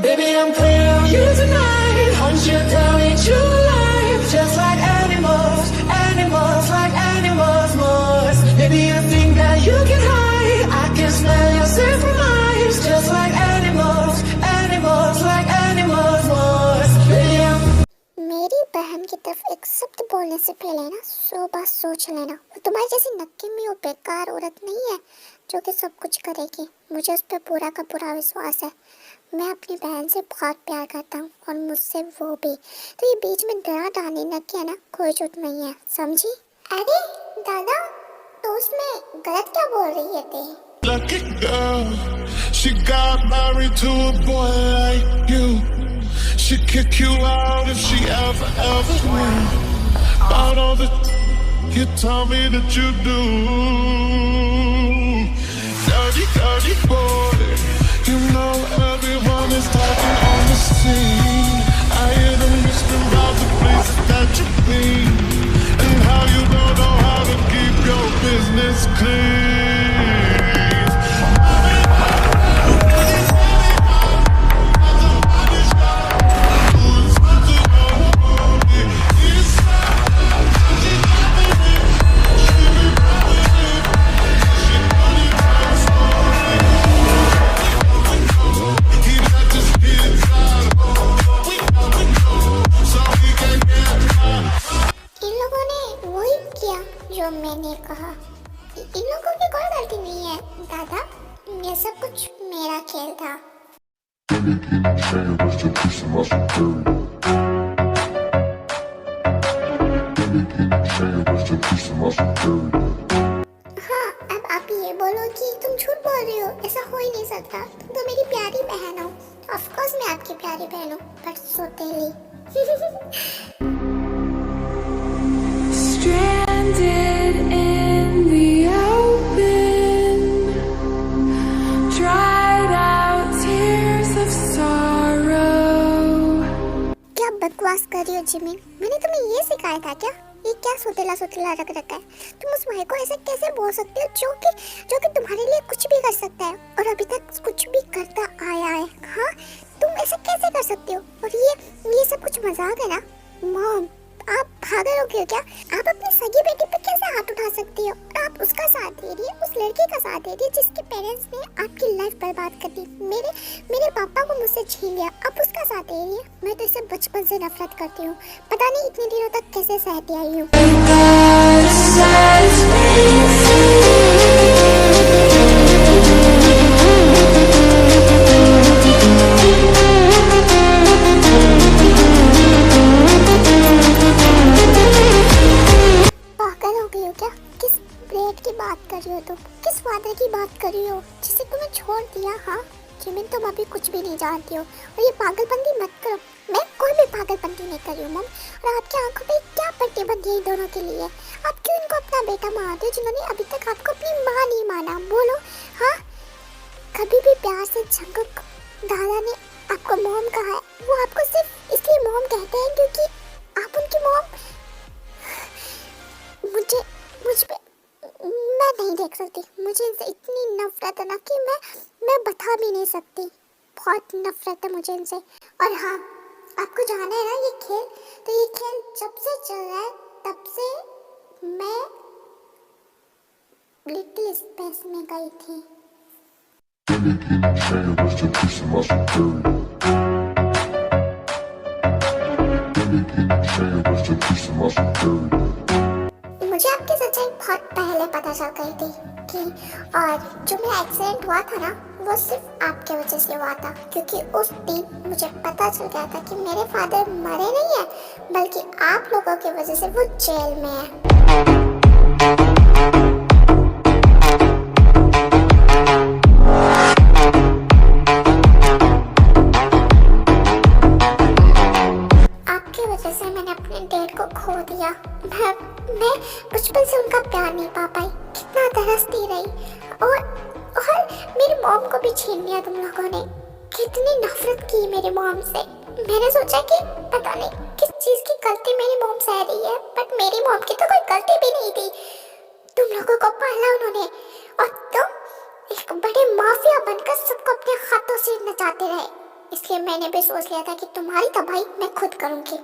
Baby, I'm clear on you tonight. Won't you tell me true life? Just like animals, animals like animals must. Maybe you think that you can hide. I can smell your scent from eyes. Just like animals, animals like animals must. Baby, I'm मेरी बहन की तरफ एक शब्द बोलने से पहले ना 100 बार सोच लेना। वो तुम्हारी जैसी नक्की में वो बेकार औरत नहीं है जो कि सब कुछ करेगी। मुझे उस पर पूरा का पूरा विश्वास है। मैं अपनी बहन से बहुत प्यार करता हूँ, और मुझसे वो भी। तो ये बीच में डरा डालने न किया ना, कोई झूठ नहीं है, समझी? अरे दादा, तो उसमें गलत क्या बोल रही है थे? Lucky girl, she got married to a boy like you. She'd kick you out if she ever knew about all the you tell me that you do. Dirty, dirty boy, you know everyone is talking on the scene. I hear them whispering about the places that you've been, and how you don't know how to keep your business clean. हाँ, अब आप ये बोलो कि तुम झूठ बोल रही हो, ऐसा हो ही नहीं सकता। तुम तो मेरी प्यारी बहन हो। ऑफ कोर्स मैं आपकी प्यारी बहन हूँ, पर सौतेली। Stranded in the open, dried out tears of sorrow. क्या बकवास कर रही हो जिमिन? मैंने तुम्हें ये सिखाया था क्या? ये क्या सोतेला सोतेला रख रखा है? तुम उस भाई को ऐसे कैसे बोल सकते हो जो कि तुम्हारे लिए कुछ भी कर सकता है और अभी तक कुछ भी करता आया है? हाँ, तुम ऐसे कैसे कर सकते हो? और ये सब कुछ मजाक है ना? मॉम, आप पागल हो गए क्या? आप अपनी सगी बेटी पे कैसे हाथ उठा सकती हो? और आप उसका साथ दे रही है, उस लड़के का साथ दे रही है जिसके पेरेंट्स ने आपकी लाइफ बर्बाद कर दी। मेरे पापा को मुझसे छीन लिया, अब उसका साथ दे रही है। मैं तो इसे बचपन से नफरत करती हूँ। पता नहीं इतने दिनों तक कैसे सहती आई हूँ। God sets me पागल हो गई हो क्या? किस ब्रेड की बात कर रही हो तुम? किस वादे की बात कर रही हो जिसे तुम्हें छोड़ दिया? हाँ जिमिन, तुम अभी कुछ भी नहीं जानती हो और ये पागलपंती मत करो। मैं कोई भी पागलपंती नहीं कर रही हूँ मम। और आपकी आंखों पे क्या पट्टी बंधी है इन दोनों के लिए? आप क्यों इनको अपना बेटा मानते हो जिन्होंने अभी तक आपको अपनी माँ नहीं माना? बोलो। हाँ, कभी भी प्यार से जंगक दादा ने आपको मॉम कहा है, वो आपको सिर्फ इसलिए मॉम कहते हैं क्योंकि आप उनकी मॉम। मुझ पे मैं नहीं देख सकती। मुझे इनसे इतनी नफरत है ना कि मैं बता भी नहीं सकती। बहुत नफरत है मुझे इनसे। और हाँ, आपको जाना है ना ये खेल, तो ये खेल जब से चल रहा है तब से मैं लिटिल स्पेस में गई थी। मुझे आपकी सच्चाई बहुत पहले पता चल गई थी कि और जो मेरा एक्सीडेंट हुआ था ना, वो सिर्फ आपके वजह से हुआ था। क्योंकि उस दिन मुझे पता चल गया था कि मेरे फादर मरे नहीं है, बल्कि आप लोगों की वजह से वो जेल में है। आपकी वजह से मैंने अपने डैड को खो दिया। मैं बचपन से उनका प्यार नहीं पा पाई, कितना तरसती रही। और मेरी मॉम को भी छीन लिया तुम लोगों ने। कितनी नफरत की मेरी मॉम से। मैंने सोचा कि पता नहीं किस चीज की गलती मेरी मॉम सह रही है, बट मेरी मॉम की तो कोई गलती भी नहीं थी। तुम लोगों को पाला उन्होंने और तुम एक बड़े माफिया बनकर सबको अपने हाथों से नचाते रहे। इसलिए मैंने भी सोच लिया था कि तुम्हारी तबाही मैं खुद करूंगी।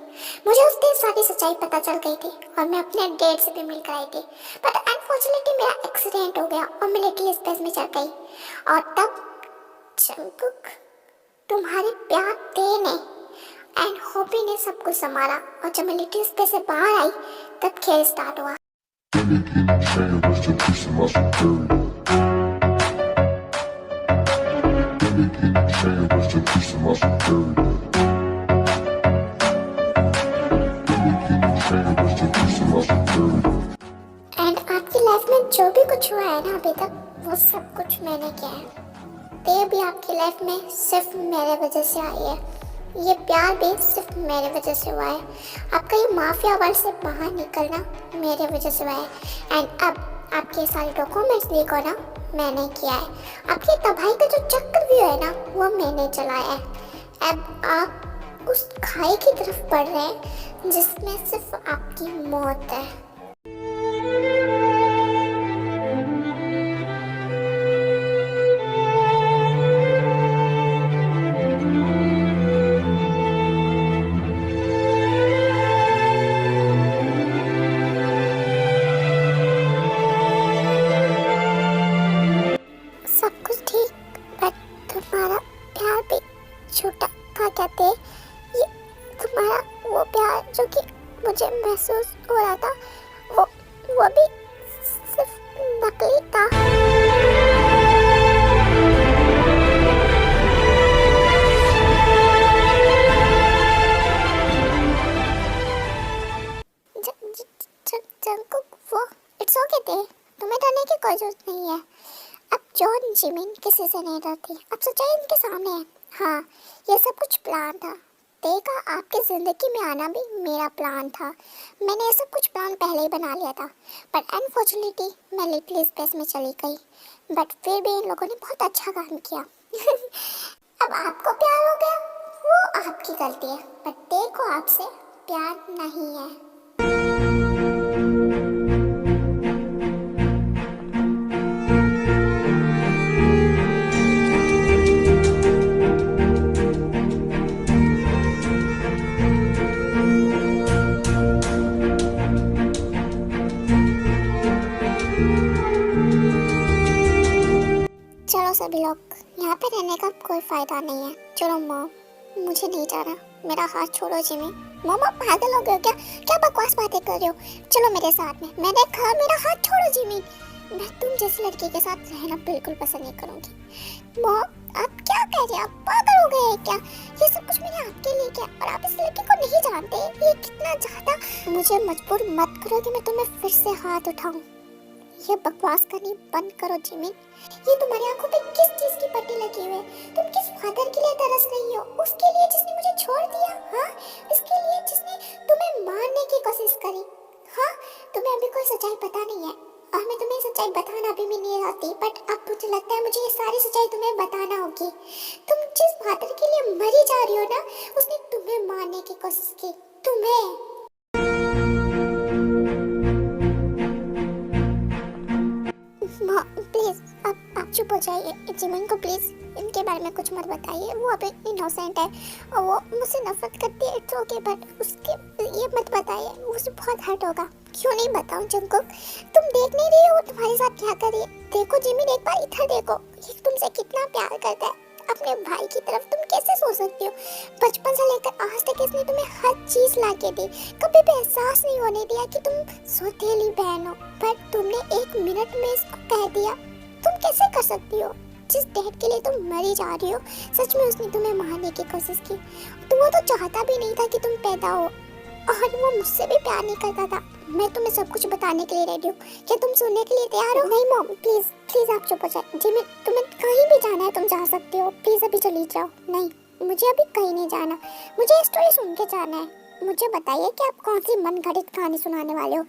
मुझे उस दिन सारी सच्चाई पता चल गई थी और मैं अपने डैड से भी मिल कर आई थी। बट अनफॉर्चुनेटली मेरा एक्सीडेंट हो गया और मैं लिटिल स्पेस में चढ़ गई। और तब जंगकुक, तुम्हारे प्यार ने एंड होपी ने सब कुछ संभाला। और जब मैं लिटिल स्पेस से बाहर आई तब खेल स्टार्ट हुआ। एंड आपकी लाइफ में जो भी कुछ हुआ है ना अभी तक, वो सब कुछ मैंने किया है। ये भी आपकी लाइफ में सिर्फ मेरे वजह से आई है। ये प्यार भी सिर्फ मेरे वजह से हुआ है। आपका ये माफिया वर्ल्ड से बाहर निकलना मेरे वजह से हुआ है। एंड अब आपके सारे डॉक्यूमेंट्स लीक होना मैंने किया है। आपकी तबाही का जो चक्रव्यूह है ना, वो मैंने चलाया है। अब आप उस खाई की तरफ बढ़ रहे हैं जिसमें सिर्फ आपकी मौत है। सब कुछ ठीक, बट तुम्हारा प्यार भी झूठा था। कहते ये तुम्हारा वो प्यार जो कि मुझे महसूस हो रहा था, वो भी सिर्फ नकली था। जिमिन किसी से नहीं डरती, अब सच्चाई इनके सामने है। हाँ, ये सब कुछ प्लान था। देखा, आपकी ज़िंदगी में आना भी मेरा प्लान था। मैंने ये सब कुछ प्लान पहले ही बना लिया था, बट अनफॉर्चुनेटली मैं लिटिल स्पेस में चली गई। बट फिर भी इन लोगों ने बहुत अच्छा काम किया। अब आपको प्यार हो गया, वो आपकी गलती है, बट देखो आपसे प्यार नहीं है। चलो सभी लोग, यहाँ पे रहने का कोई फायदा नहीं है। चलो मॉम, मुझे नहीं जाना, मेरा हाथ छोड़ो जिमी। मॉम, आप पागल हो गए हो क्या? क्या बकवास बातें कर रहे हो? चलो मेरे साथ में। मैंने कहा मेरा हाथ छोड़ो जिमी। मैं तुम जैसी लड़की के साथ रहना बिल्कुल पसंद नहीं करूँगी। मॉम, आप क्या कह रहे हैं? आप पागल हो गए हैं क्या? ये सब कुछ मैंने आपके लिए किया और आप इस लड़की को नहीं जानते। ये कितना ज़्यादा। मुझे मजबूर मत करो कि मैं तुम्हें फिर से हाथ उठाऊँ। ये बकवास करनी बंद करो जिमिन। ये तुम्हारी आंखों पे किस चीज की पट्टी लगी हुई है? तुम किस फादर के लिए तरस रही हो? उसके लिए जिसने मुझे छोड़ दिया? हाँ, इसके लिए जिसने तुम्हें मारने की कोशिश करी? हाँ, तुम्हें अभी कोई सच्चाई पता नहीं है और मैं तुम्हें सच्चाई बताना अभी भी नहीं आती, बट अब मुझे लगता है मुझे ये सारी सच्चाई तुम्हें बताना होगी। तुम जिस फादर के लिए मरी जा रही हो ना, उसने तुम्हें मारने की कोशिश की। तुम्हें। प्लीज आप चुप हो जाइए। जिमिन को प्लीज इनके बारे में कुछ मत बताइए। वो अभी इनोसेंट है और वो मुझसे नफरत करती है, इट्स ओके, बट उसके ये मत बताइए, उसे बहुत हर्ट होगा। क्यों नहीं बताऊं जंगकुक? तुम देख नहीं रही हो वो तुम्हारे साथ क्या कर रही है? देखो जिमिन, एक बार इधर देखो, ये तुमसे कितना प्यार करता है। अपने भाई की तरफ तुम कैसे सोच सकती हो? बचपन से लेकर आज तक इसने तुम्हें हर चीज ला के दी, कभी भी एहसास नहीं होने दिया कि तुम सौतेली बहन हो, पर तुमने एक मिनट में इसको कह दिया। तुम कैसे कर सकती हो? जिस डैड के लिए तुम मरी जा रही हो, सच में उसने तुम्हें मारने की कोशिश की। तो वो तो चाहता भी नहीं था कि तुम पैदा हो और वो मुझसे भी प्यार नहीं करता था। मैं तुम्हें सब कुछ बताने के लिए रेडी हूँ। क्या तुम सुनने के लिए तैयार हो? नहीं मॉम, प्लीज प्लीज आप चुप हो जाए। जिमी, तुम्हें कहीं भी जाना है तुम जा सकते हो, प्लीज अभी चली जाओ। नहीं, मुझे अभी कहीं नहीं जाना, मुझे स्टोरी सुन के जाना है। मुझे बताइए कि आप कौन सी मनगढ़ंत कहानी सुनाने वाले हो?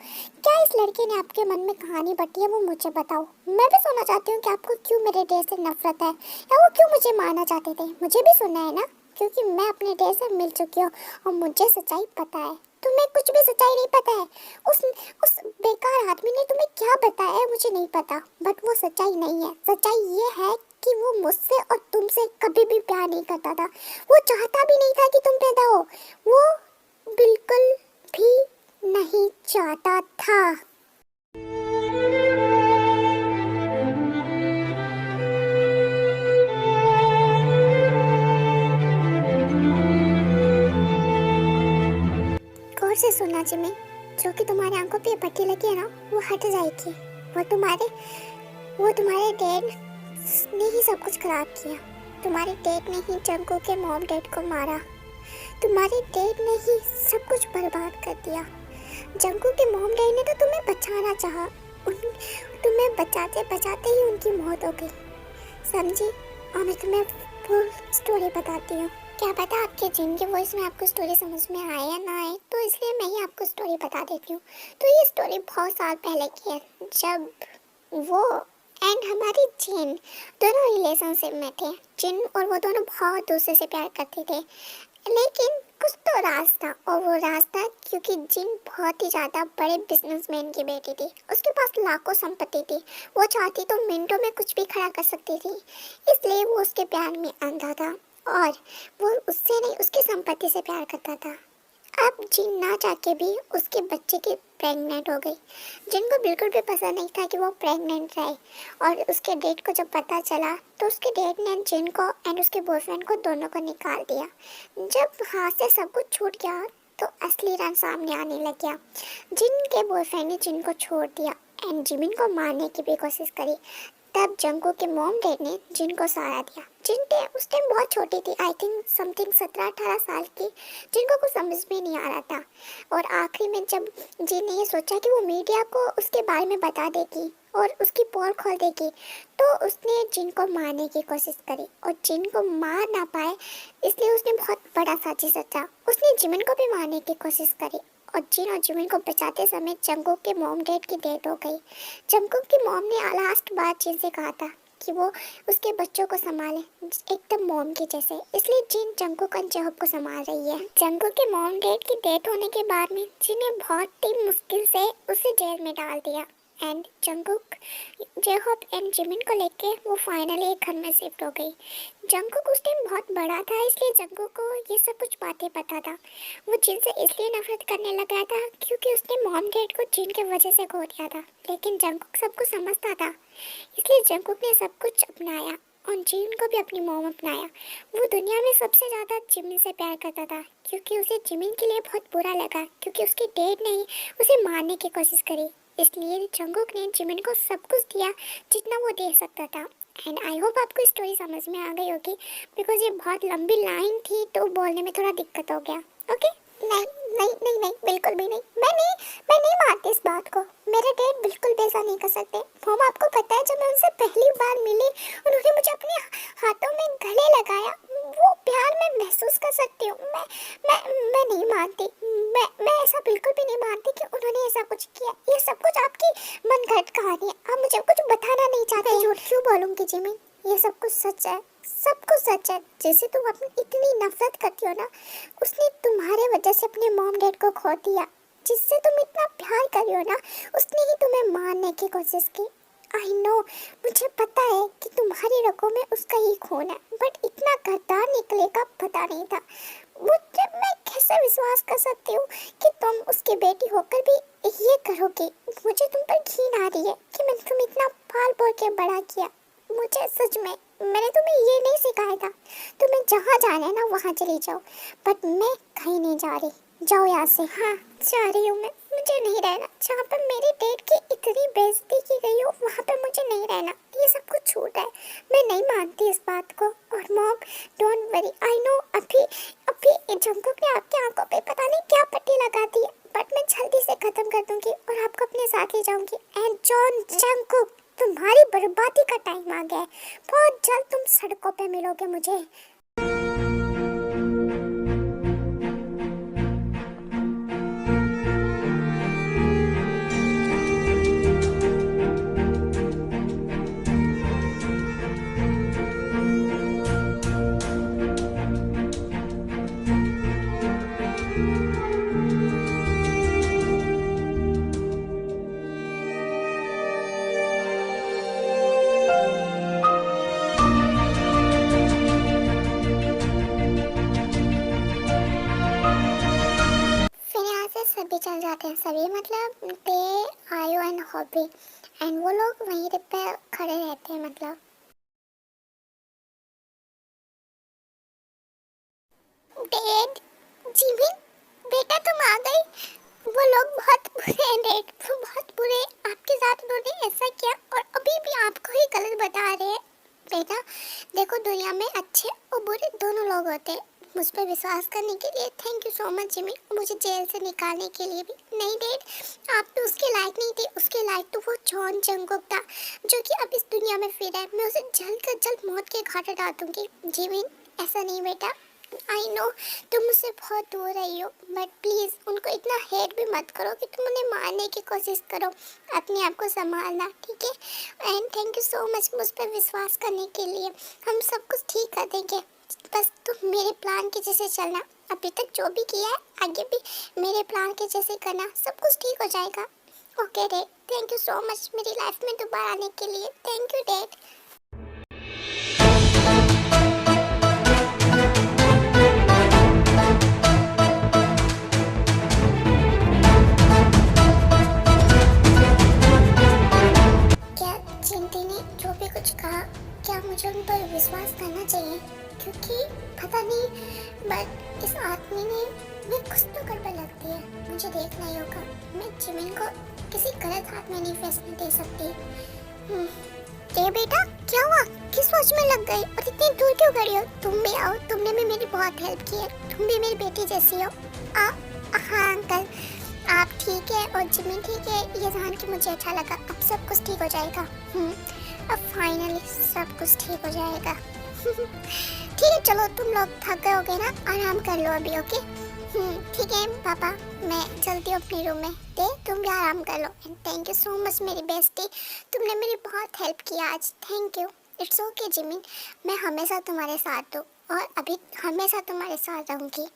क्या इस लड़के ने आपके मन में कहानी बटी है, वो मुझे बताओ। मैं भी सुनना चाहती हूँ कि आपको क्यों मेरे डैड से नफरत है या वो क्यों मुझे मारना चाहते थे। मुझे भी सुनना है ना, क्योंकि मैं अपने डैड से मिल चुकी हूँ और मुझे सच्चाई पता है। तुम्हें कुछ भी सच्चाई नहीं पता है। उस बेकार आदमी ने तुम्हें क्या बताया है मुझे नहीं पता, बट वो सच्चाई नहीं है। सच्चाई ये है कि वो मुझसे और तुमसे कभी भी प्यार नहीं करता था। वो चाहता भी नहीं था कि तुम पैदा हो, वो बिल्कुल भी नहीं चाहता था। गौर से सुनना जिमी, जो कि तुम्हारी आंखों पे पट्टी लगी है ना, वो हट जाएगी। वो तुम्हारे डैड ने ही सब कुछ खराब किया। तुम्हारे डैड ने ही जंगू के मॉम डैड को मारा। तुम्हारे डैड ने ही सब कुछ बर्बाद कर दिया। जंगू के मॉम डैड ने तो तुम्हें बचाना चाहा, तुम्हें बचाते बचाते ही उनकी मौत हो गई, समझी? और मैं तुम्हें फुल स्टोरी बताती हूँ। क्या पता आपके जिन की वॉइस में आपको स्टोरी समझ में आए या ना आए, तो इसलिए मैं ही आपको स्टोरी बता देती हूँ। तो ये स्टोरी बहुत साल पहले की है, जब वो एंड हमारी जिन दोनों रिलेशनशिप में थे। जिन और वो दोनों बहुत दूसरे से प्यार करते थे, लेकिन कुछ तो राज था, और वो राज था क्योंकि जिन बहुत ही ज़्यादा बड़े बिजनेसमैन की बेटी थी। उसके पास लाखों संपत्ति थी, वो चाहती तो मिनटों में कुछ भी खड़ा कर सकती थी, इसलिए वो उसके प्यार में अंधा था और वो उससे नहीं उसकी संपत्ति से प्यार करता था। अब जिन ना चाह के भी उसके बच्चे की प्रेग्नेंट हो गई। जिन को बिल्कुल भी पसंद नहीं था कि वो प्रेग्नेंट रहे, और उसके डैड को जब पता चला तो उसके डैड ने जिन को एंड उसके बॉयफ्रेंड को दोनों को निकाल दिया। जब हाथ से सब कुछ छूट गया तो असली रंग सामने आने लग गया। जिन के बॉयफ्रेंड ने जिन को छोड़ दिया एंड जिमिन को मारने की भी कोशिश करी। तब जंगू के मॉम डैड ने जिन को सहारा दिया। जिन उस टाइम बहुत छोटी थी, आई थिंक समथिंग 17-18 साल की, जिनको कुछ समझ में नहीं आ रहा था। और आखिरी में जब जिन ने ये सोचा कि वो मीडिया को उसके बारे में बता देगी और उसकी पोल खोल देगी, तो उसने जिन को मारने की कोशिश करी और जिन को मार ना पाए इसलिए उसने बहुत बड़ा साजिश रचा। उसने जिमिन को भी मारने की कोशिश करी और जिन और जिमिन को बचाते समय जंगकुक के मॉम डैड की डेथ हो गई। जंगकुक की मॉम ने लास्ट बार जिन से कहा था कि वो उसके बच्चों को संभाले एकदम मॉम के जैसे, इसलिए जिन जंगकुक और जेहोप को संभाल रही है। जंगकुक के मॉम डैड की डेथ होने के बाद में जिन ने बहुत ही मुश्किल से उसे जेल में डाल दिया एंड जंगकुक जेहोप एंड जिमिन को लेके वो फाइनली एक घर में शिफ्ट हो गई। जंगकुक उस टाइम बहुत बड़ा था इसलिए जंगकुक को ये सब कुछ बातें पता था। वो जिन से इसलिए नफरत करने लगा था क्योंकि उसने मॉम डैड को जिन के वजह से खो दिया था, लेकिन जंगकुक सब कुछ समझता था इसलिए जंगकुक ने सब कुछ अपनाया और जिन को भी अपनी मॉम अपनाया। वो दुनिया में सबसे ज़्यादा जिमिन से प्यार करता था क्योंकि उसे जिमिन के लिए बहुत बुरा लगा क्योंकि उसके डैड ने ही उसे मारने की कोशिश करी, इसलिए जंगकुक ने जिमिन को सब कुछ दिया जितना वो दे सकता था। एंड आई होप आपको स्टोरी समझ में आ गई होगी बिकॉज ये बहुत लंबी लाइन थी तो बोलने में थोड़ा दिक्कत हो गया। ओके नहीं नहीं नहीं नहीं बिल्कुल भी नहीं, मैं नहीं मानती इस बात को। मेरे डैड बिल्कुल भी ऐसा नहीं कर सकते। मॉम आपको पता है जब मैं उनसे पहली बार मिली उन्होंने मुझे अपने हाथों में गले लगाया, वो प्यार मैं महसूस कर सकती हूँ। मैं नहीं मानती, मैं ऐसा बिल्कुल भी नहीं मानती कि उन्होंने ऐसा कुछ किया। ये सब कुछ आपकी मनगढ़ंत कहानी है, आप मुझे कुछ बताना नहीं चाहते। झूठ क्यों बोलूँगी जिमिन, ये सब कुछ सच है, सब कुछ सच है। जैसे तुम अपनी इतनी नफरत करती हो ना, उसने तुम्हारे वजह से अपने मॉम डैड को खो दिया। जिससे तुम इतना प्यार कर रही हो ना, उसने ही तुम्हें मारने की कोशिश की। आई नो, मुझे पता है कि तुम्हारी रगों में उसका ही खून है, बट इतना गद्दार निकलेगा पता नहीं था। मुझे मैं कैसे विश्वास कर सकती हूँ कि तुम उसकी बेटी होकर भी ये करोगी। मुझे तुम पर घिन आ रही है कि मैंने तुम्हें इतना पाल पोल के बड़ा किया। मुझे सच में मैंने तुम्हें ये नहीं सिखाया था, तुम्हें जहाँ जाना है ना वहाँ चली जाओ, बट मैं कहीं नहीं जा रही। जाओ यहाँ से। हाँ जा रही हूँ मैं, मुझे नहीं रहना जहाँ पर मेरे डैड की इतनी बेइज्जती की गई हो, वहाँ पे मुझे नहीं रहना। ये सब कुछ छूट है, मैं नहीं मानती इस बात को। और mom don't worry, I know अभी जंगकुक ने आपकी आंखों पे पता नहीं क्या पट्टी लगा दी है, बट मैं जल्दी से खत्म कर दूंगी और आपको अपने साथ ले जाऊंगी। एंड जॉन जंगकुक, तुम्हारी बर्बादी का टाइम आ गया है, बहुत जल्द तुम सड़कों पे मिलोगे मुझे। सभी चल जाते हैं, सभी मतलब दे आयो एंड हॉबी एंड वो लोग वहीं पे खड़े रहते हैं। मतलब डैड, जिमिन बेटा तुम आ गई। वो लोग बहुत बुरे हैं डैड, वो बहुत बुरे, आपके साथ उन्होंने ऐसा किया और अभी भी आपको ही गलत बता रहे हैं। बेटा देखो, दुनिया में अच्छे और बुरे दोनों लोग होते हैं। मुझ पर विश्वास करने के लिए thank you so much Jimin, मुझे जेल से निकालने के लिए भी। नहीं डैड, आप तो उसके लायक नहीं थे, उसके लायक तो वो जॉन जंगकुक था जो कि अब इस दुनिया में फिर है। मैं उसे जल्द से जल्द मौत के घाट डाल दूंगी। जिमिन ऐसा नहीं बेटा, आई नो तुम मुझसे बहुत दूर रही हो, बट प्लीज़ उनको इतना हेट भी मत करो कि तुम उन्हें मारने की कोशिश करो। अपने आप को संभालना, ठीक है। And thank you so much मुझ पर विश्वास करने के लिए। हम सब कुछ ठीक कर देंगे, बस तुम मेरे प्लान के जैसे चलना। अभी तक जो भी किया है आगे भी मेरे प्लान के जैसे करना, सब कुछ ठीक हो जाएगा। Okay dad, thank you so much मेरी लाइफ में दोबारा आने के लिए। Thank you dad. क्या चिंटी ने जो भी कुछ कहा, क्या मुझे उन पर विश्वास करना चाहिए? क्योंकि पता नहीं, बट इस आदमी ने मैं कुछ तो गड़बड़ लगती है। मुझे देखना ही होगा, मैं जिमिन को किसी गलत हाथ में नहीं फंसने दे सकती। बेटा क्या हुआ, किस सोच में लग गई और इतनी दूर क्यों खड़ी हो? तुम भी आओ, तुमने भी मेरी बहुत हेल्प की है, तुम भी मेरी बेटी जैसी हो। हाँ अंकल, आप ठीक है और जिमिन ठीक है ये जान के मुझे अच्छा लगा। अब सब कुछ ठीक हो जाएगा। अब फाइनली सब कुछ ठीक हो जाएगा। ठीक है चलो, तुम लोग थक गए होगे ना, आराम कर लो अभी। ओके ठीक है पापा, मैं चलती हूँ अपने रूम में। दे तुम भी आराम कर लो। And thank you so much मेरी बेस्टी, तुमने मेरी बहुत हेल्प किया आज। Thank you. It's okay Jimin, मैं हमेशा तुम्हारे साथ हूँ और अभी हमेशा तुम्हारे साथ रहूँगी।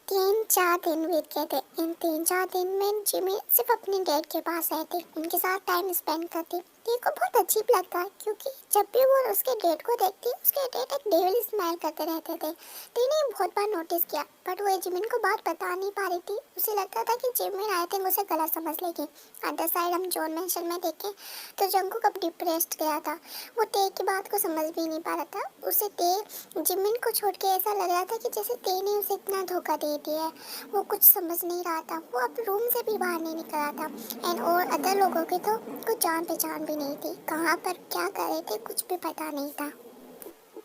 3-4 दिन बीत गए थे। इन 3-4 दिन में जिमी सिर्फ अपने डैड के पास रहती, उनके साथ टाइम स्पेंड करती। तेरे को बहुत अजीब लगता है क्योंकि जब भी वो उसके डैड को देखती, उसके डैड एक डेविल स्माइल करते रहते थे। तेने बहुत बार नोटिस किया, बट वो जिमिन को बात बता नहीं पा रही थी। उसे लगता था कि जिमिन आई थिंक उसे गलत समझ लेगी। अदर साइड हम जॉन मेंशन में देखें तो जंगकुक अब डिप्रेस्ड गया था। वो टे की बात को समझ भी नहीं पा रहा था। उसे टे जिमिन को छोड़ के ऐसा लग रहा था कि जैसे टे ने उसे इतना धोखा दे दिया है। वो कुछ समझ नहीं रहा था। वो अब रूम से भी बाहर नहीं निकल रहा था। एंड और अदर लोगों की तो कुछ जान पहचान भी नहीं थी, कहाँ पर क्या कर रहे थे कुछ भी पता नहीं था।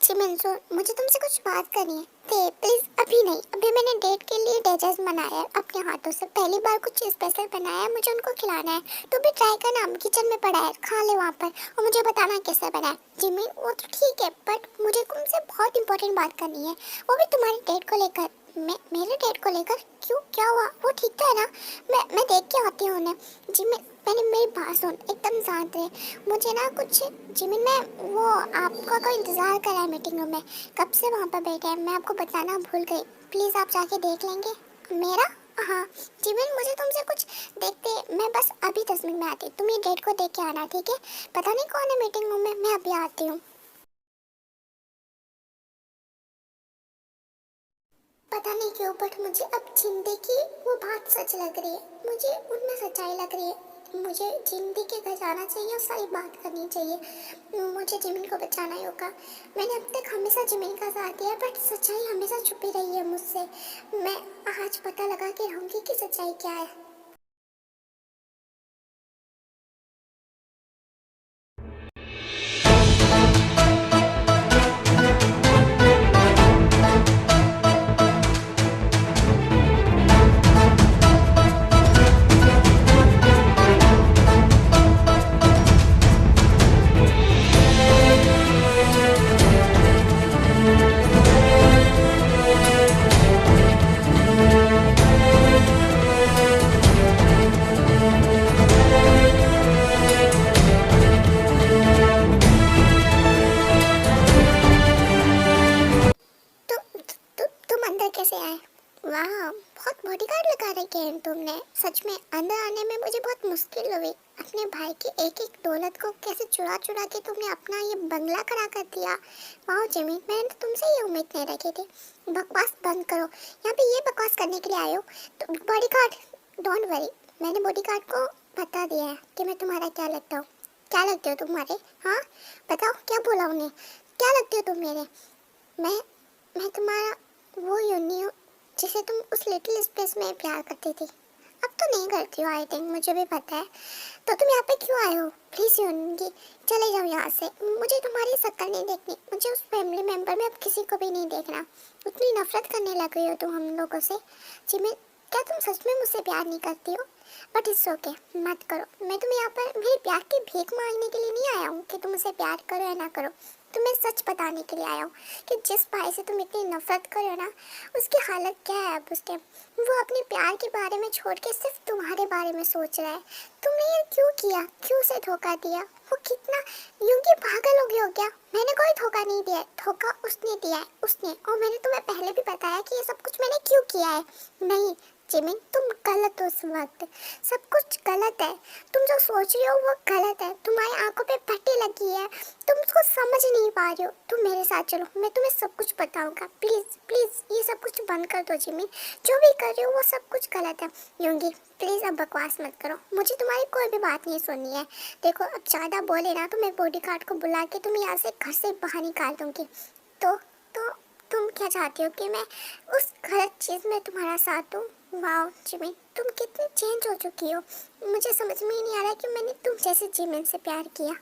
जिमिन सो मुझे तुमसे कुछ बात करनी है। ते प्लीज अभी नहीं, अभी मैंने डेट के लिए डेजर्ट बनाया है अपने हाथों से। पहली बार कुछ स्पेशल बनाया है, मुझे उनको खिलाना है। तो भी ट्राई करना, किचन में पड़ा है, खा ले वहाँ पर और मुझे बताना कैसे बना है। जिमिन वो तो ठीक है, बट मुझे तुमसे बहुत इंपॉर्टेंट बात करनी है, वो भी तुम्हारे डेट को लेकर। मेरे डेट को लेकर? क्यों, क्या हुआ? वो ठीक तो है ना? मैं देख के आती हूँ उन्हें। जिमिन मैंने मेरी बात सुन, एकदम शांत रहे। मुझे ना कुछ जिमिन में वो आपका कोई इंतज़ार कर रहा है मीटिंग रूम में, कब से वहाँ पर बैठे हैं। मैं आपको बताना भूल गई, प्लीज़ आप जाके देख लेंगे मेरा। हाँ जिमिन, मुझे तुमसे कुछ देखते, मैं बस अभी 10 मिनट में आती। तुम ये डेट को देख के आना, ठीक है? पता नहीं कौन है मीटिंग रूम में, मैं अभी आती हूँ। पता नहीं क्यों बट मुझे अब जिंदगी की वो बात सच लग रही है। मुझे उनमें सच्चाई लग रही है। मुझे जिंदगी के घर जाना चाहिए और सारी बात करनी चाहिए। मुझे जिमिन को बचाना ही होगा। मैंने अब तक हमेशा जिमिन का साथ दिया, बट सच्चाई हमेशा छुपी रही है मुझसे। मैं आज पता लगा के रहूँगी कि सच्चाई क्या है। तुम अंदर कैसे आए? वाह, बहुत बॉडीगार्ड लगा रखे हैं तुमने। सच में अंदर आने में मुझे बहुत मुश्किल हुई। अपने भाई की एक एक दौलत को कैसे चुरा चुरा के तुमने अपना ये बंगला खड़ा कर दिया। वाह जिमिन, मैंने तो तुमसे ये उम्मीद नहीं रखी थी। बकवास बंद करो, यहाँ पे ये बकवास करने के लिए आए हो। तो बॉडीगार्ड, डोंट वरी, मैंने बॉडीगार्ड को बता दिया है कि मैं तुम्हारा क्या लगता हूँ। क्या लगते हो तुम्हारे? हाँ बताओ, क्या बोला उन्हें? क्या लगते हो तुम मेरे? मैं तुम्हारा वो यूनी हूँ जिसे तुम उस लिटिल स्पेस में प्यार करती थी। अब तो नहीं करती हो आई थिंक, मुझे भी पता है। तो तुम यहाँ पे क्यों आए हो? प्लीज़ यूनी, चले जाओ यहाँ से। मुझे तुम्हारी शक्ल नहीं देखनी, मुझे उस फैमिली मेम्बर में अब किसी को भी नहीं देखना। उतनी नफरत करने लग गई हो तुम हम लोगों से। जिमिन, क्या तुम सच में मुझसे प्यार नहीं करती हो? बट इट्स ओके, मत करो। मैं तुम्हें यहाँ पर मेरे प्यार की भीख मांगने के लिए नहीं आया हूँ कि तुम मुझसे प्यार करो या ना करो। तुम्हें सच बताने के लिए आया हूँ कि जिस भाई से तुम इतनी नफरत करो ना, उसकी हालत क्या है अब उस टाइम। वो अपने प्यार के बारे में छोड़ के सिर्फ तुम्हारे बारे में सोच रहा है। तुमने ये क्यों किया? क्यों उसे धोखा दिया? वो कितना यूं कि पागल हो गया हो क्या? मैंने कोई धोखा नहीं दिया है, धोखा उसने दिया है, उसने। और मैंने तुम्हें पहले भी बताया कि ये सब कुछ मैंने क्यों किया है। नहीं जिमिन, तुम गलत हो इस वक्त। सब कुछ गलत है। तुम जो सोच रहे हो वो गलत है। तुम्हारी आंखों पे पट्टी लगी है, तुम उसको समझ नहीं पा रहे हो। तुम मेरे साथ चलो, मैं तुम्हें सब कुछ बताऊंगा। प्लीज़ प्लीज़ ये सब कुछ बंद कर दो जिमिन। जो भी कर रहे हो वो सब कुछ गलत है। यूंगी प्लीज़ अब बकवास मत करो, मुझे तुम्हारी कोई भी बात नहीं सुननी है। देखो अब ज़्यादा बोले ना तो मैं बॉडीगार्ड को बुला के तुम्हें यहाँ से घर से बाहर निकाल दूँगी। तो तुम क्या चाहती हो कि मैं उस गलत चीज़ में तुम्हारा साथ दूँ? वाह जिमिन, तुम कितनी चेंज हो चुकी हो। मुझे समझ में ही नहीं आ रहा कि मैंने तुम जैसे जिमिन से प्यार किया।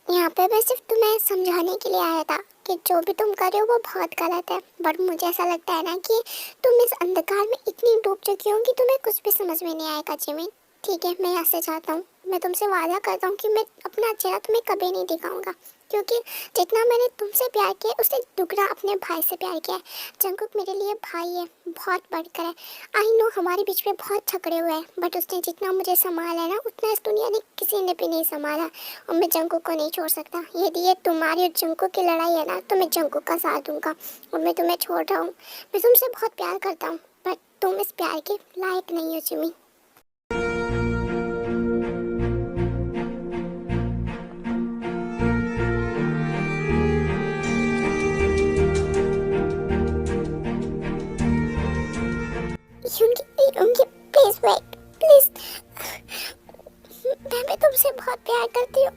यहाँ पे मैं सिर्फ तुम्हें समझाने के लिए आया था कि जो भी तुम कर रहे हो वो बहुत गलत है, बट मुझे ऐसा लगता है ना कि तुम इस अंधकार में इतनी डूब चुकी हो कि तुम्हें कुछ भी समझ में नहीं आएगा जिमिन। ठीक है, मैं यहाँ से जाता हूँ। मैं तुमसे वादा करता हूँ कि मैं अपना चेहरा तुम्हें कभी नहीं दिखाऊंगा, क्योंकि जितना मैंने तुमसे प्यार किया है उससे दुगना अपने भाई से प्यार किया है। जंगकुक मेरे लिए भाई है, बहुत बढ़कर है। आई नो हमारे बीच में बहुत झगड़े हुए हैं, बट उसने जितना मुझे संभाला है ना उतना इस दुनिया ने किसी ने भी नहीं संभाला, और मैं जंगकुक को नहीं छोड़ सकता। यदि ये तुम्हारी और जंगकुक की लड़ाई है ना तो मैं जंगकुक का साथ दूंगा, और मैं तुम्हें छोड़ रहा हूँ। मैं तुमसे बहुत प्यार करता हूँ, बट तुम इस प्यार के लायक नहीं हो जिमी। युंगी प्लीज वेट प्लीज, मैं तुमसे बहुत प्यार करती हूँ।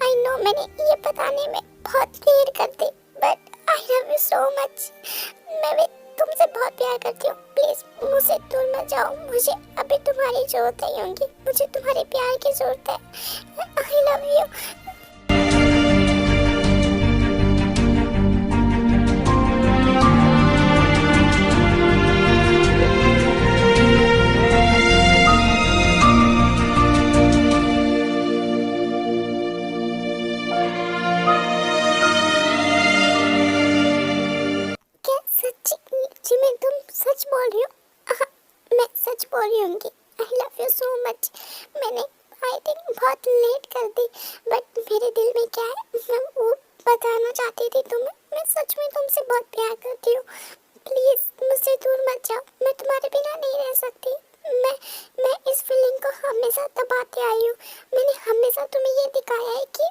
आई नो मैंने ये बताने में बहुत देर कर दी, but I love you so much. मैं भी तुमसे बहुत प्यार करती हूँ। प्लीज मुझसे दूर मत जाओ, मुझे अभी तुम्हारी जरूरत है युंगी, मुझे तुम्हारे प्यार की जरूरत है। आई लव यू। क्या सच्ची जिमिन तुम सच बोल रही हो? हाँ, मैं सच बोल रही हूँ। आई लव यू सो मच। मैंने आई थिंक बहुत लेट कर दी, बट मेरे दिल में क्या है मैं वो बताना चाहती थी तुम्हें। मैं सच में तुमसे बहुत प्यार करती हूँ। प्लीज मुझसे दूर मत जाओ, मैं तुम्हारे बिना नहीं रह सकती। मैं इस फीलिंग को हमेशा दबाते आई हूँ। मैंने हमेशा तुम्हें ये दिखाया है कि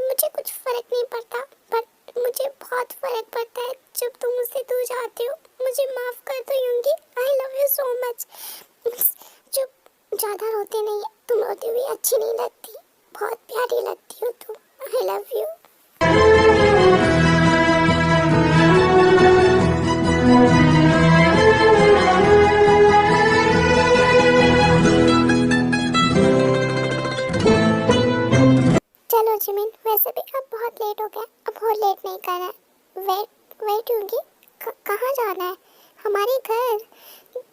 मुझे कुछ फर्क नहीं पड़ता, बट मुझे बहुत फर्क पड़ता है जब तुम मुझसे दूर जाते हो। मुझे माफ कर दो Yoongi. I love you so much. चुप, ज़्यादा रोते नहीं है, तुम रोती हुई अच्छी नहीं लगती, बहुत प्यारी लगती हो तुम। आई लव यू। चलो जिमिन, वैसे भी अब बहुत लेट हो गया, अब और लेट नहीं करना है। वेट होंगी, कहाँ जाना है? हमारे घर।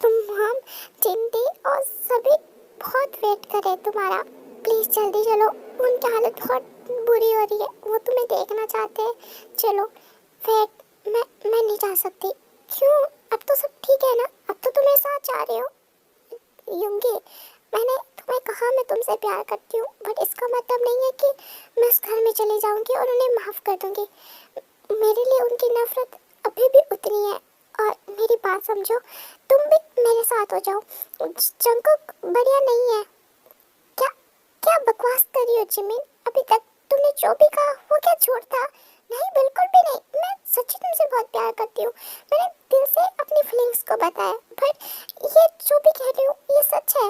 तुम, हम, चिंटी और सभी बहुत वेट कर रहे हैं तुम्हारा। प्लीज़ जल्दी चलो, उनकी हालत बहुत बुरी हो रही है, वो तुम्हें देखना चाहते हैं। चलो वेट, मैं नहीं जा सकती। क्यों? अब तो सब ठीक है ना? अब तो तुम मेरे साथ जा रहे हो। युंगी, मैंने तुम्हें कहा मैं तुमसे प्यार करती हूँ, बट इसका मतलब नहीं है कि मैं उस घर में चली जाऊंगी और उन्हें माफ़ कर दूंगी। मेरे लिए उनकी नफरत अभी भी उतनी है, और मेरी बात समझो, तुम भी मेरे साथ हो जाओ। जंगकुक बढ़िया नहीं है। क्या क्या बकवास कर रही हो जिमिन? अभी तक तुमने जो भी कहा वो क्या झूठ था? नहीं, बिल्कुल भी नहीं। मैं सच्ची तुमसे बहुत प्यार करती हूँ। मैंने दिल से अपनी फीलिंग्स को बताया, बट ये जो भी कह रही हूँ ये सच है।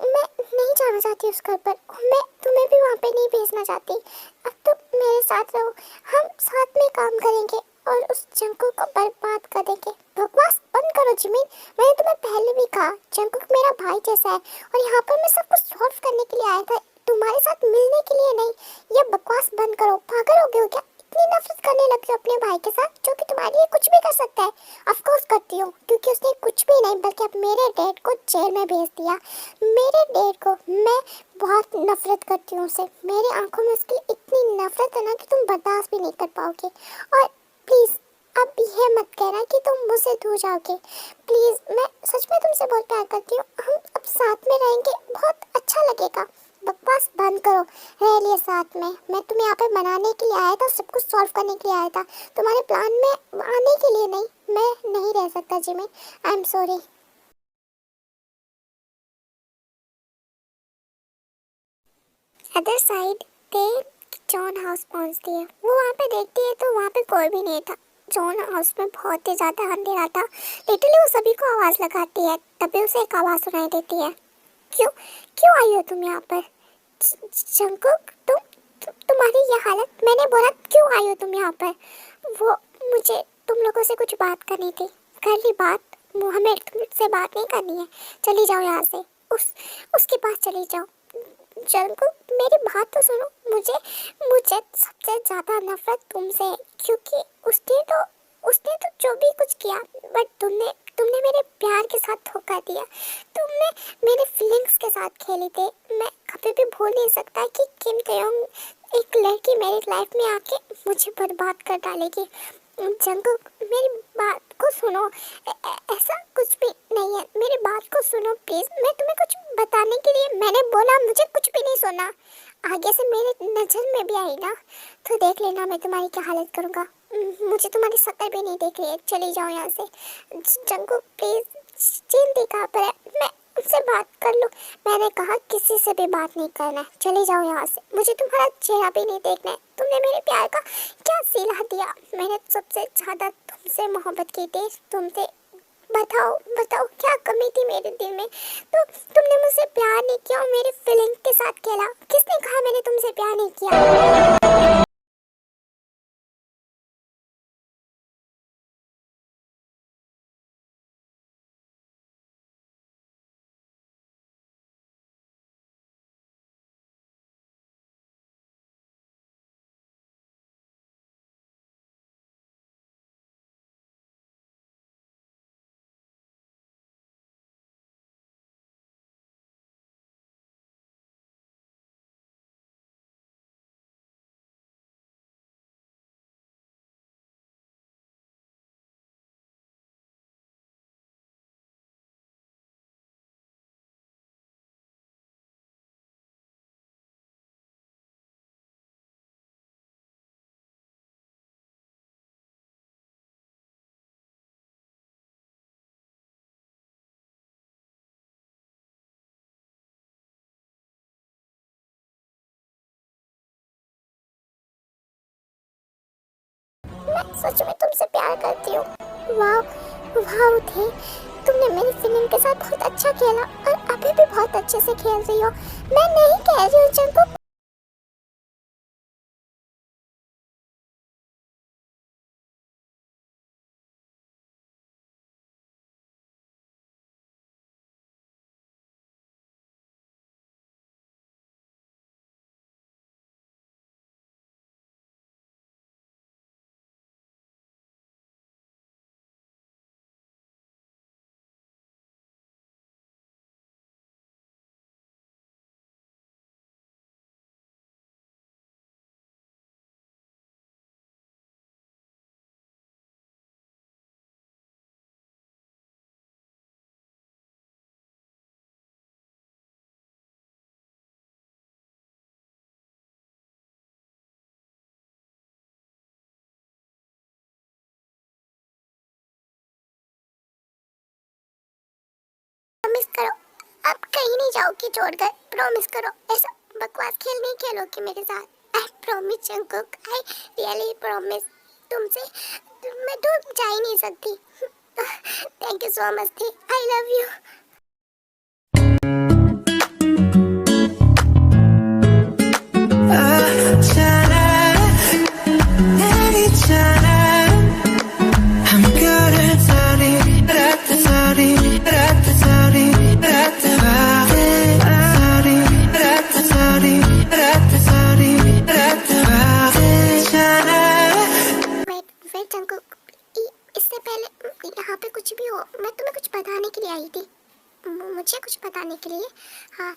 मैं नहीं जाना चाहती उस घर पर, मैं तुम्हें भी वहाँ पे नहीं भेजना चाहती। अब तुम मेरे साथ रहो, हम साथ में काम करेंगे और उस जंगकुक को बर्बाद कर देंगे। बकवास बंद करो जिमिन। मैंने तुम्हें पहले भी कहा जंगकुक मेरा भाई जैसा है, और यहाँ पर मैं सब कुछ सॉल्व करने के लिए आया था, तुम्हारे साथ मिलने के लिए नहीं। ये बकवास बंद करो। पागल हो गए हो क्या? इतनी नफरत करने लगे हो अपने भाई के साथ, जो कि तुम्हारे लिए कुछ भी कर सकता है। ऑफ कोर्स करती हूँ, क्योंकि उसने कुछ भी नहीं बल्कि अब मेरे डैड को जेल में भेज दिया। मेरे डैड को मैं बहुत नफरत करती हूँ उससे। मेरी आंखों में उसकी इतनी नफरत है ना कि तुम बर्दाश्त भी नहीं कर पाओगे। और प्लीज़ अब ये मत कहना कि तुम मुझसे दूर जाओगे। प्लीज़, मैं सच में तुमसे बहुत प्यार करती हूँ। हम अब साथ में रहेंगे, बहुत अच्छा लगेगा। बकवास बंद करो, रह लिए साथ में। मैं तुम्हें यहाँ पे मनाने के लिए आया था, सब कुछ सॉल्व करने के लिए आया था, तुम्हारे प्लान में आने के लिए नहीं। मैं नहीं रह सकता Jimin, I am sorry. Other side पे जॉन हाउस पहुँचती है। वो वहाँ पे देखती है तो वहाँ पे कोई भी नहीं था। जॉन हाउस में बहुत ही ज़्यादा अंधेरा था। लिटरली वो सभी को आवाज़ लगाती है, तभी उसे एक आवाज़ सुनाई देती है। क्यों क्यों आई हो तुम यहाँ पर? जंगकुक, तुम्हारी ये हालत, मैंने बोला क्यों आई हो तुम यहाँ पर? वो मुझे तुम लोगों से कुछ बात करनी थी। कर ली बात? हमें तुमसे बात नहीं करनी है, चली जाओ यहाँ से। उसके पास चली जाओ। जंगकुक मेरी बात तो सुनो। मुझे मुझे सबसे ज़्यादा नफरत तुमसे है, क्योंकि उसने तो जो भी कुछ किया, बट तुमने मेरे प्यार के साथ धोखा दिया। तुमने मेरे फीलिंग्स के साथ खेली थी। मैं कभी भी भूल नहीं सकता कि किम तयोंग एक लड़की मेरी लाइफ में आके मुझे बर्बाद कर डालेगी। जंगकुक मेरी बात को सुनो। ऐसा कुछ भी नहीं है, मेरी बात को सुनो प्लीज। मैं तुम्हें कुछ बताने के लिए मैंने बोला, मुझे कुछ भी नहीं सुना। आगे से मेरे नजर में भी आई ना तो देख लेना मैं तुम्हारी क्या हालत करूँगा। मुझे तुम्हारी शक्ल भी नहीं देख रही है, चली जाओ यहाँ से। जंगकुक प्लीज, चिंती कहाँ पर है? मैं उससे बात कर लूँ। मैंने कहा किसी से भी बात नहीं करना है, चले जाओ यहाँ से। मुझे तुम्हारा चेहरा भी नहीं देखना है। तुमने मेरे प्यार का क्या सिला दिया? मैंने सबसे ज़्यादा तुमसे मोहब्बत की थी। तुमसे बताओ क्या कमी थी मेरे दिल में? तो तुमने मुझसे प्यार नहीं किया और मेरे फीलिंग के साथ खेला। किसने कहा मैंने तुमसे प्यार नहीं किया? मैं सच में तुमसे प्यार करती हूँ। वाह वाह थे, तुमने मेरी फीलिंग के साथ बहुत अच्छा खेला और अभी भी बहुत अच्छे से खेल रही हो। मैं नहीं कह रही हूँ जंगकुक। प्रॉमिस करो, अब कहीं नहीं जाओगी छोड़कर। प्रॉमिस करो, ऐसा बकवास खेल नहीं खेलोगी मेरे साथ। I promise Jungkook, I really promise. तुमसे मैं दूर जा ही नहीं सकती। थैंक यू सो मच थी, आई लव यू। इससे पहले यहाँ पे कुछ भी हो, मैं तुम्हें कुछ बताने के लिए आई थी। मुझे कुछ बताने के लिए। हाँ,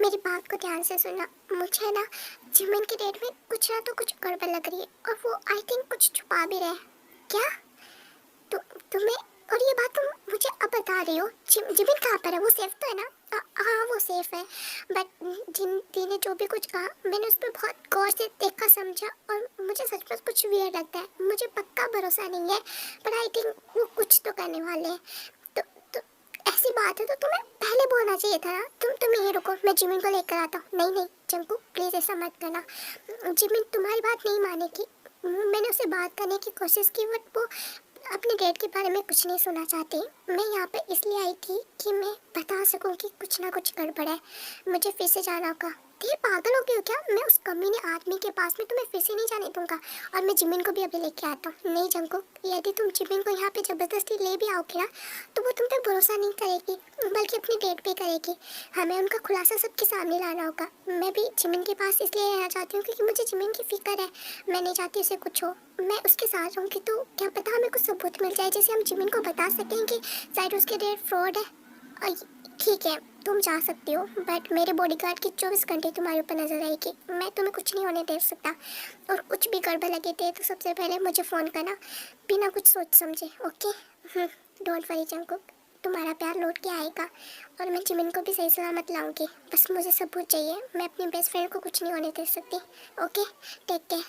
मेरी बात को ध्यान से सुनना। मुझे ना जिमिन के डेट में कुछ ना तो कुछ गड़बड़ लग रही है और वो आई थिंक कुछ छुपा भी रहे हैं। क्या तुम्हें, और ये बात तुम मुझे अब बता रही हो? जिमिन कहाँ पर है? वो सेफ तो है ना? हाँ वो सेफ है, बट जिन ने जो भी कुछ कहा मैंने उस पर बहुत गौर से देखा समझा और मुझे सच में कुछ वियर्ड लगता है। मुझे पक्का भरोसा नहीं है, पर आई थिंक वो कुछ तो करने वाले हैं। तो ऐसी बात है तो तुम्हें पहले बोलना चाहिए था ना। तुम यहीं रुको, मैं जिमिन को लेकर आता हूँ। नहीं जंगकुक प्लीज़ ऐसा मत करना। जिमिन तुम्हारी बात नहीं मानेगी। मैंने उससे बात करने की कोशिश की, बट वो अपने डेट के बारे में कुछ नहीं सुनना चाहती। मैं यहाँ पे इसलिए आई थी कि मैं बता सकूँ कि कुछ ना कुछ गड़बड़ है। मुझे फिर से जाना होगा, ये पागल हो गए हो क्या? मैं उस कमीने आदमी के पास में तुम्हें फिर से नहीं जाने दूंगा और मैं जिमिन को भी अभी लेके आता हूँ। नहीं जंकुक, यदि तुम जिमिन को यहाँ पे ज़बरदस्ती ले भी आओगे ना तो वो तुम पे भरोसा नहीं करेगी बल्कि अपनी डेट पे करेगी। हमें उनका खुलासा सबके सामने लाना होगा। मैं भी जिमिन के पास इसलिए रहना चाहती हूँ क्योंकि मुझे जिमिन की फिक्र है। मैं नहीं चाहती उसे कुछ हो। मैं उसके साथ रहूँगी तो क्या पता हमें कुछ सबूत मिल जाए जिसे हम जिमिन को बता सकें कि शायद उसकी डेट फ्रॉड है। ठीक है, तुम जा सकती हो बट मेरे बॉडीगार्ड की 24 घंटे तुम्हारे ऊपर नजर रहेगी। मैं तुम्हें कुछ नहीं होने दे सकता और कुछ भी गड़बड़ लगे थे तो सबसे पहले मुझे फ़ोन करना बिना कुछ सोच समझे। ओके, डोंट वरी जंकुक, तुम्हारा प्यार लौट के आएगा और मैं जिमिन को भी सही सलामत लाऊंगी। बस मुझे सबूत चाहिए। मैं अपनी बेस्ट फ्रेंड को कुछ नहीं होने दे सकती। Okay, take care.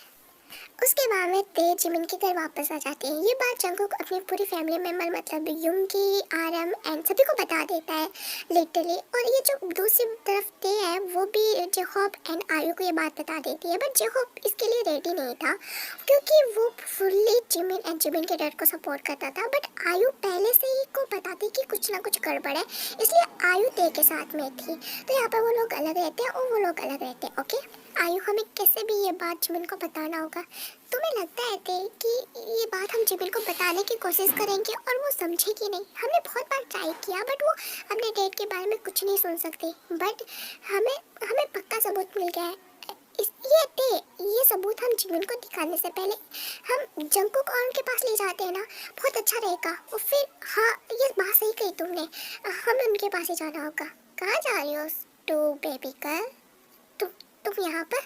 उसके बाद में ते जिमिन के घर वापस आ जाते हैं। ये बात जंकुक अपनी पूरी फैमिली मेम्बर मतलब युंगी, आरम एंड सभी को बता देता है लिटरली। और ये जो दूसरी तरफ ते है वो भी जेहोब एंड आयु को ये बात बता देती है बट जेहोब इसके लिए रेडी नहीं था क्योंकि वो फुल्ली जिमिन एंड जिमिन के डैड को सपोर्ट करता था। बट आयु पहले से ही को बताती कि कुछ ना कुछ गड़बड़ है, इसलिए आयु ते के साथ में थी। तो यहाँ पर वो लोग अलग रहते हैं और वो लोग अलग रहते हैं। ओके, आयु हमें कैसे भी ये बात जिमिन को बताना होगा। तुम्हें लगता है ते कि ये बात हम जिमिन को बताने की कोशिश करेंगे और वो समझेगी नहीं? हमने बहुत बार ट्राई किया बट वो अपने डेट के बारे में कुछ नहीं सुन सकती। बट हमें हमें पक्का सबूत मिल गया है। ये सबूत हम जिमिन को दिखाने से पहले हम जंकुक और उनके पास ले जाते हैं ना, बहुत अच्छा रहेगा। और फिर हाँ, ये बात सही कही तुमने, हमें उनके पास ही जाना होगा। कहाँ जा रही हो टू बेबी गर्ल? तुम यहाँ पर?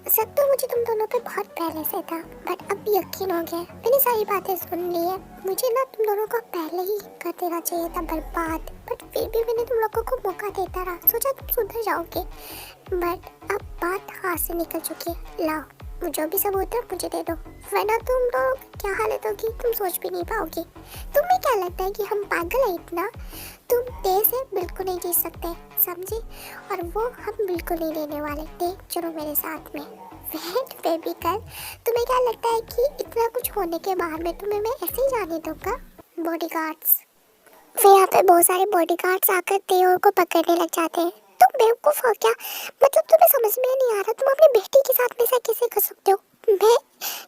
सब तो मुझे तुम दोनों पे बहुत पहले से था बट अब यकीन हो गया। मैंने सारी बातें सुन ली है। मुझे ना तुम दोनों को पहले ही कर देना चाहिए था बर्बाद, बट फिर भी मैंने तुम लोगों को मौका देता रहा, सोचा तुम सुधर जाओगे। बट अब बात हाथ से निकल चुकी है। लाओ, जो भी सबूत है मुझे दे दो, वरना तुम लोग क्या हालत होगी तुम सोच भी नहीं पाओगी। तुम्हें क्या लगता है कि हम पागल है इतना? तुम तेज से बिल्कुल नहीं जीत सकते, समझी? और वो हम बिल्कुल नहीं देने वाले। देख, चलो मेरे साथ में। वेट बेबी गर्ल, तुम्हें क्या लगता है कि इतना कुछ होने के बाद में तुम्हें मैं ऐसे ही जाने दूंगा? बॉडीगार्ड्स, फिर यहाँ पे बहुत सारे बॉडीगार्ड्स आकर तेओ को पकड़ने लग जाते हैं। तुम बेवकूफ हो क्या? मतलब तुम्हें समझ में नहीं आ रहा तुम अपनी बेटी के साथ में से कैसे कर सकते हो? मैं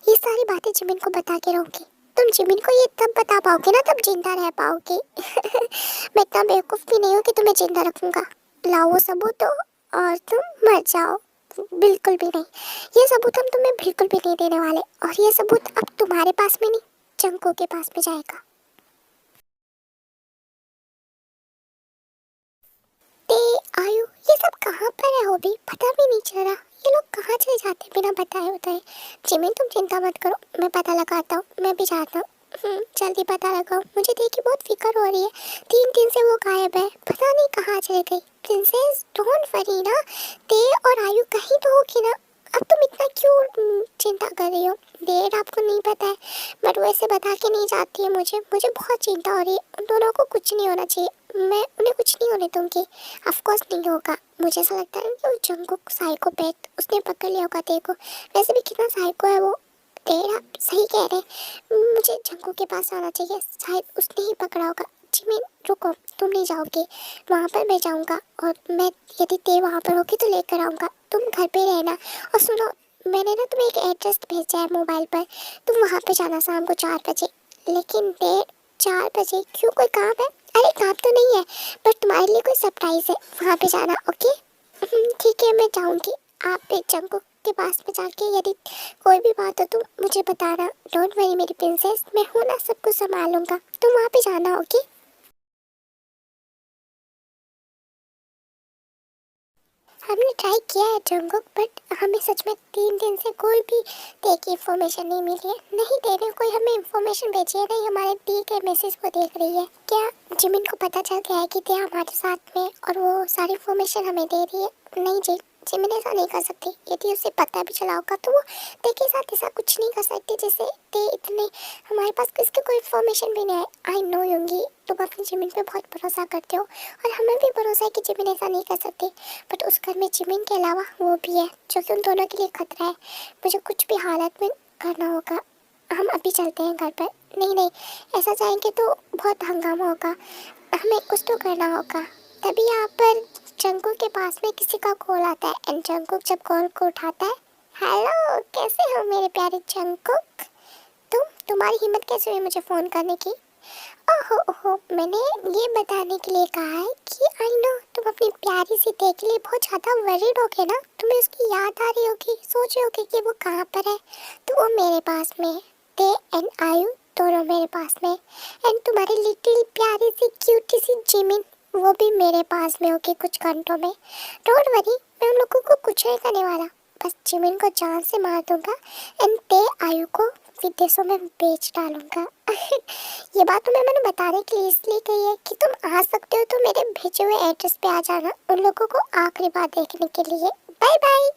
ये सारी बातें जिमिन को बता के रहूँगी। तुम जिमिन को ये तब बता पाओगे ना तब जिंदा रह पाओगे। मैं इतना बेवकूफ़ भी नहीं हूँ कि तुम्हें जिंदा रखूँगा। लाओ वो सबूत और तुम मर जाओ। बिल्कुल भी नहीं, ये सबूत हम तुम्हें बिल्कुल भी नहीं देने वाले। और ये सबूत अब तुम्हारे पास में नहीं, जंको के पास में जाएगा। आयु, ये सब कहाँ पर है? वो भी पता भी नहीं चल रहा। ये लोग कहाँ चले जाते बिना बताए बताए? जिमिन तुम चिंता मत करो, मैं पता लगाता हूँ। मैं भी जाता हूँ, जल्दी पता लगाओ। मुझे देख के बहुत फिक्र हो रही है। 3 दिन से वो गायब है, पता नहीं कहाँ चले गई। प्रिंसेस डोंट वरी ना, ते और आयु कहीं तो होगी ना। अब तुम इतना क्यों चिंता कर रही हो? डेट आपको नहीं पता है बट वो ऐसे बता के नहीं जाती है। मुझे बहुत चिंता हो रही है। उन दोनों को कुछ नहीं होना चाहिए, मैं उन्हें कुछ नहीं होने दूंगी। ऑफ कोर्स नहीं होगा। मुझे ऐसा लगता है कि वो जंकुक साइकोपैथ, उसने पकड़ लिया होगा तेरे को। वैसे भी कितना साइको है वो। तेरा सही कह रहे, मुझे जंकुक के पास आना चाहिए, शायद उसने ही पकड़ा होगा। जिमिन रुको, तुम नहीं जाओगे, वहाँ पर मैं जाऊँगा और मैं यदि ते वहाँ पर होगी तो लेकर आऊँगा। तुम घर पे रहना। और सुनो, मैंने ना तुम्हें एक एड्रेस भेजा है मोबाइल पर, तुम वहाँ पे जाना शाम को 4 बजे। लेकिन 4 बजे क्यों, कोई काम है? अरे काम तो नहीं है बट तुम्हारे लिए कोई सरप्राइज़ है, वहाँ पे जाना। ओके ठीक है, मैं जाऊँगी। आप जंकुक के पास में जाके यदि कोई भी बात हो तो मुझे बताना। डोंट वरी मेरी प्रिंसेस, मैं हूँ ना, सब कुछ संभालूंगा। तुम वहाँ पे जाना। ओके, हमने ट्राई किया है जंकुक बट हमें सच में 3 दिन से कोई भी ते की इन्फॉर्मेशन नहीं मिली है। नहीं दे रहे कोई हमें इन्फॉर्मेशन भेजी है, नहीं हमारे दिए गए मैसेज को देख रही है। क्या जिमिन को पता चल गया है कि ते हमारे साथ में और वो सारी इन्फॉर्मेशन हमें दे रही है? नहीं जी, जिमिन ऐसा नहीं कर सकती। यदि उसे पता भी चला होगा तो वो ते के साथ ऐसा कुछ नहीं कर सकती जैसे ते इतने हमारे पास इसकी कोई इन्फॉर्मेशन भी नहीं है। आई नो योंगी, तुम अपनी जिमिन पे बहुत भरोसा करते हो और हमें भी भरोसा है कि जिमिन ऐसा नहीं कर सकती, बट उस घर में जिमिन के अलावा वो भी है जो कि उन दोनों के लिए खतरा है। मुझे कुछ भी हालत में करना होगा। हम अभी चलते हैं घर पर। नहीं नहीं, ऐसा जाएंगे तो बहुत हंगामा होगा, हमें कुछ तो करना होगा। तभी यहाँ पर जंकुक के पास में किसी का कॉल आता है एंड जंकुक जब कॉल को उठाता है, हेलो कैसे हो मेरे प्यारे जंकुक, तुम्हारी हिम्मत कैसे हुई मुझे फ़ोन करने की? ओहो ओहो, मैंने ये बताने के लिए कहा है कि आई नो तुम अपनी प्यारी सी ते के लिए बहुत ज़्यादा वरीड होगे ना, तुम्हें उसकी याद आ रही होगी, सोच रही होगी कि वो कहाँ पर है। तो वो मेरे पास में है, ते एंड आयु दोनों मेरे पास में, एंड तुम्हारी लिटिल प्यारी सी क्यूटी सी जिमिन वो भी मेरे पास में होगी कुछ घंटों में। डोंट वरी, मैं उन लोगों को कुछ नहीं करने वाला, बस जिमिन को जान से मार दूंगा एंड ते आयु को विदेशों में बेच डालूंगा। ये बात तुम्हें मैंने बताने के लिए इसलिए कही है कि तुम आ सकते हो तो मेरे भेजे हुए एड्रेस पे आ जाना उन लोगों को आखिरी बार देखने के लिए। Bye bye.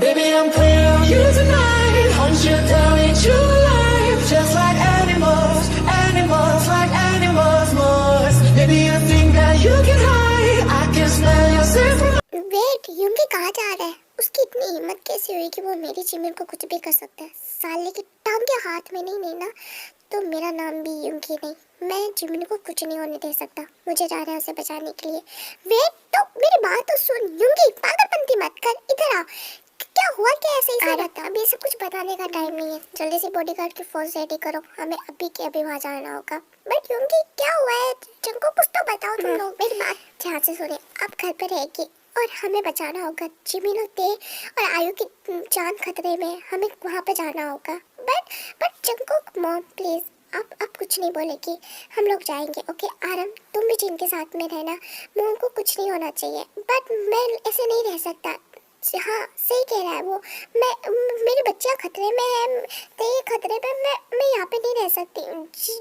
Baby, I'm playing on you tonight. Want you to tell me true life, just like animals, animals like animals must. Maybe you think that you can hide. I can smell your scent from. Wait, Yoongi कहाँ जा रहा है? उसकी इतनी हिम्मत कैसे हुई कि वो मेरी जिमिन को कुछ भी कर सकता है? साले की टांगे हाथ में नहीं लेना तो मेरा नाम भी युंगी नहीं। मैं जिमिन को कुछ नहीं होने दे सकता, मुझे जा रहा है उसे बचाने के लिए। वेट, तो मेरी बात तो सुन युंगी, पागलपंती मत कर, इधर आ। क्या हुआ, क्या ऐसे ही बता, अभी सब कुछ बताने का टाइम नहीं है। जल्दी से बॉडीगार्ड की फोर्स रेडी करो, हमें अभी के अभी वहाँ जाना होगा। बट युंगी क्या हुआ है? जंको कुछ तो बताओ तुम लोग। मेरी बात ध्यान से सुने, आप घर पर रहेगी और हमें बचाना होगा। जिमिन और ते और आयु की जान खतरे में, हमें वहाँ पे जाना होगा। बट जंको मॉम प्लीज, आप कुछ नहीं बोलेगी, हम लोग जाएंगे। ओके आरम, तुम भी जिनके साथ में रहना, मोम को कुछ नहीं होना चाहिए। बट मैं ऐसे नहीं रह सकता। हाँ सही कह रहा है वो, मेरी बच्चियाँ खतरे में है, ते खतरे में, मैं यहाँ पे नहीं रह सकती।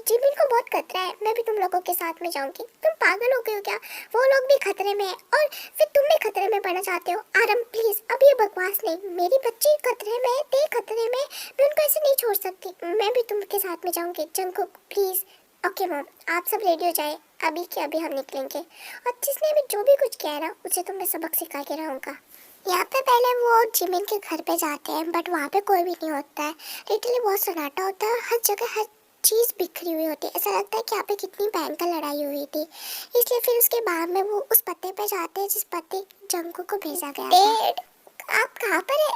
जिमिन को बहुत खतरा है, मैं भी तुम लोगों के साथ में जाऊँगी। तुम पागल हो गए हो क्या? वो लोग भी खतरे में है और फिर तुम भी खतरे में पड़ना चाहते हो। आरम प्लीज, अब ये बकवास नहीं, मेरी बच्ची खतरे में है, ते खतरे में, मैं उनको ऐसे नहीं छोड़ सकती। मैं भी तुमके साथ में जाऊँगी। Jungkook please. ओके मॉम, आप सब रेडी हो जाए, अभी के अभी हम निकलेंगे। और जिसने अभी जो भी कुछ कह रहा उसे तो मैं सबक सिखा के रहूँगा। यहाँ पे पहले वो जिमिन के घर पे जाते हैं बट वहाँ पे कोई भी नहीं होता है। लिटरली बहुत सन्नाटा होता है, हर जगह हर चीज़ बिखरी हुई होती है। ऐसा लगता है कि यहाँ पे कितनी भयंकर लड़ाई हुई थी। इसलिए फिर उसके बाद में वो उस पते पे जाते हैं जिस पते जंकू को भेजा गया था। आप कहाँ पर है?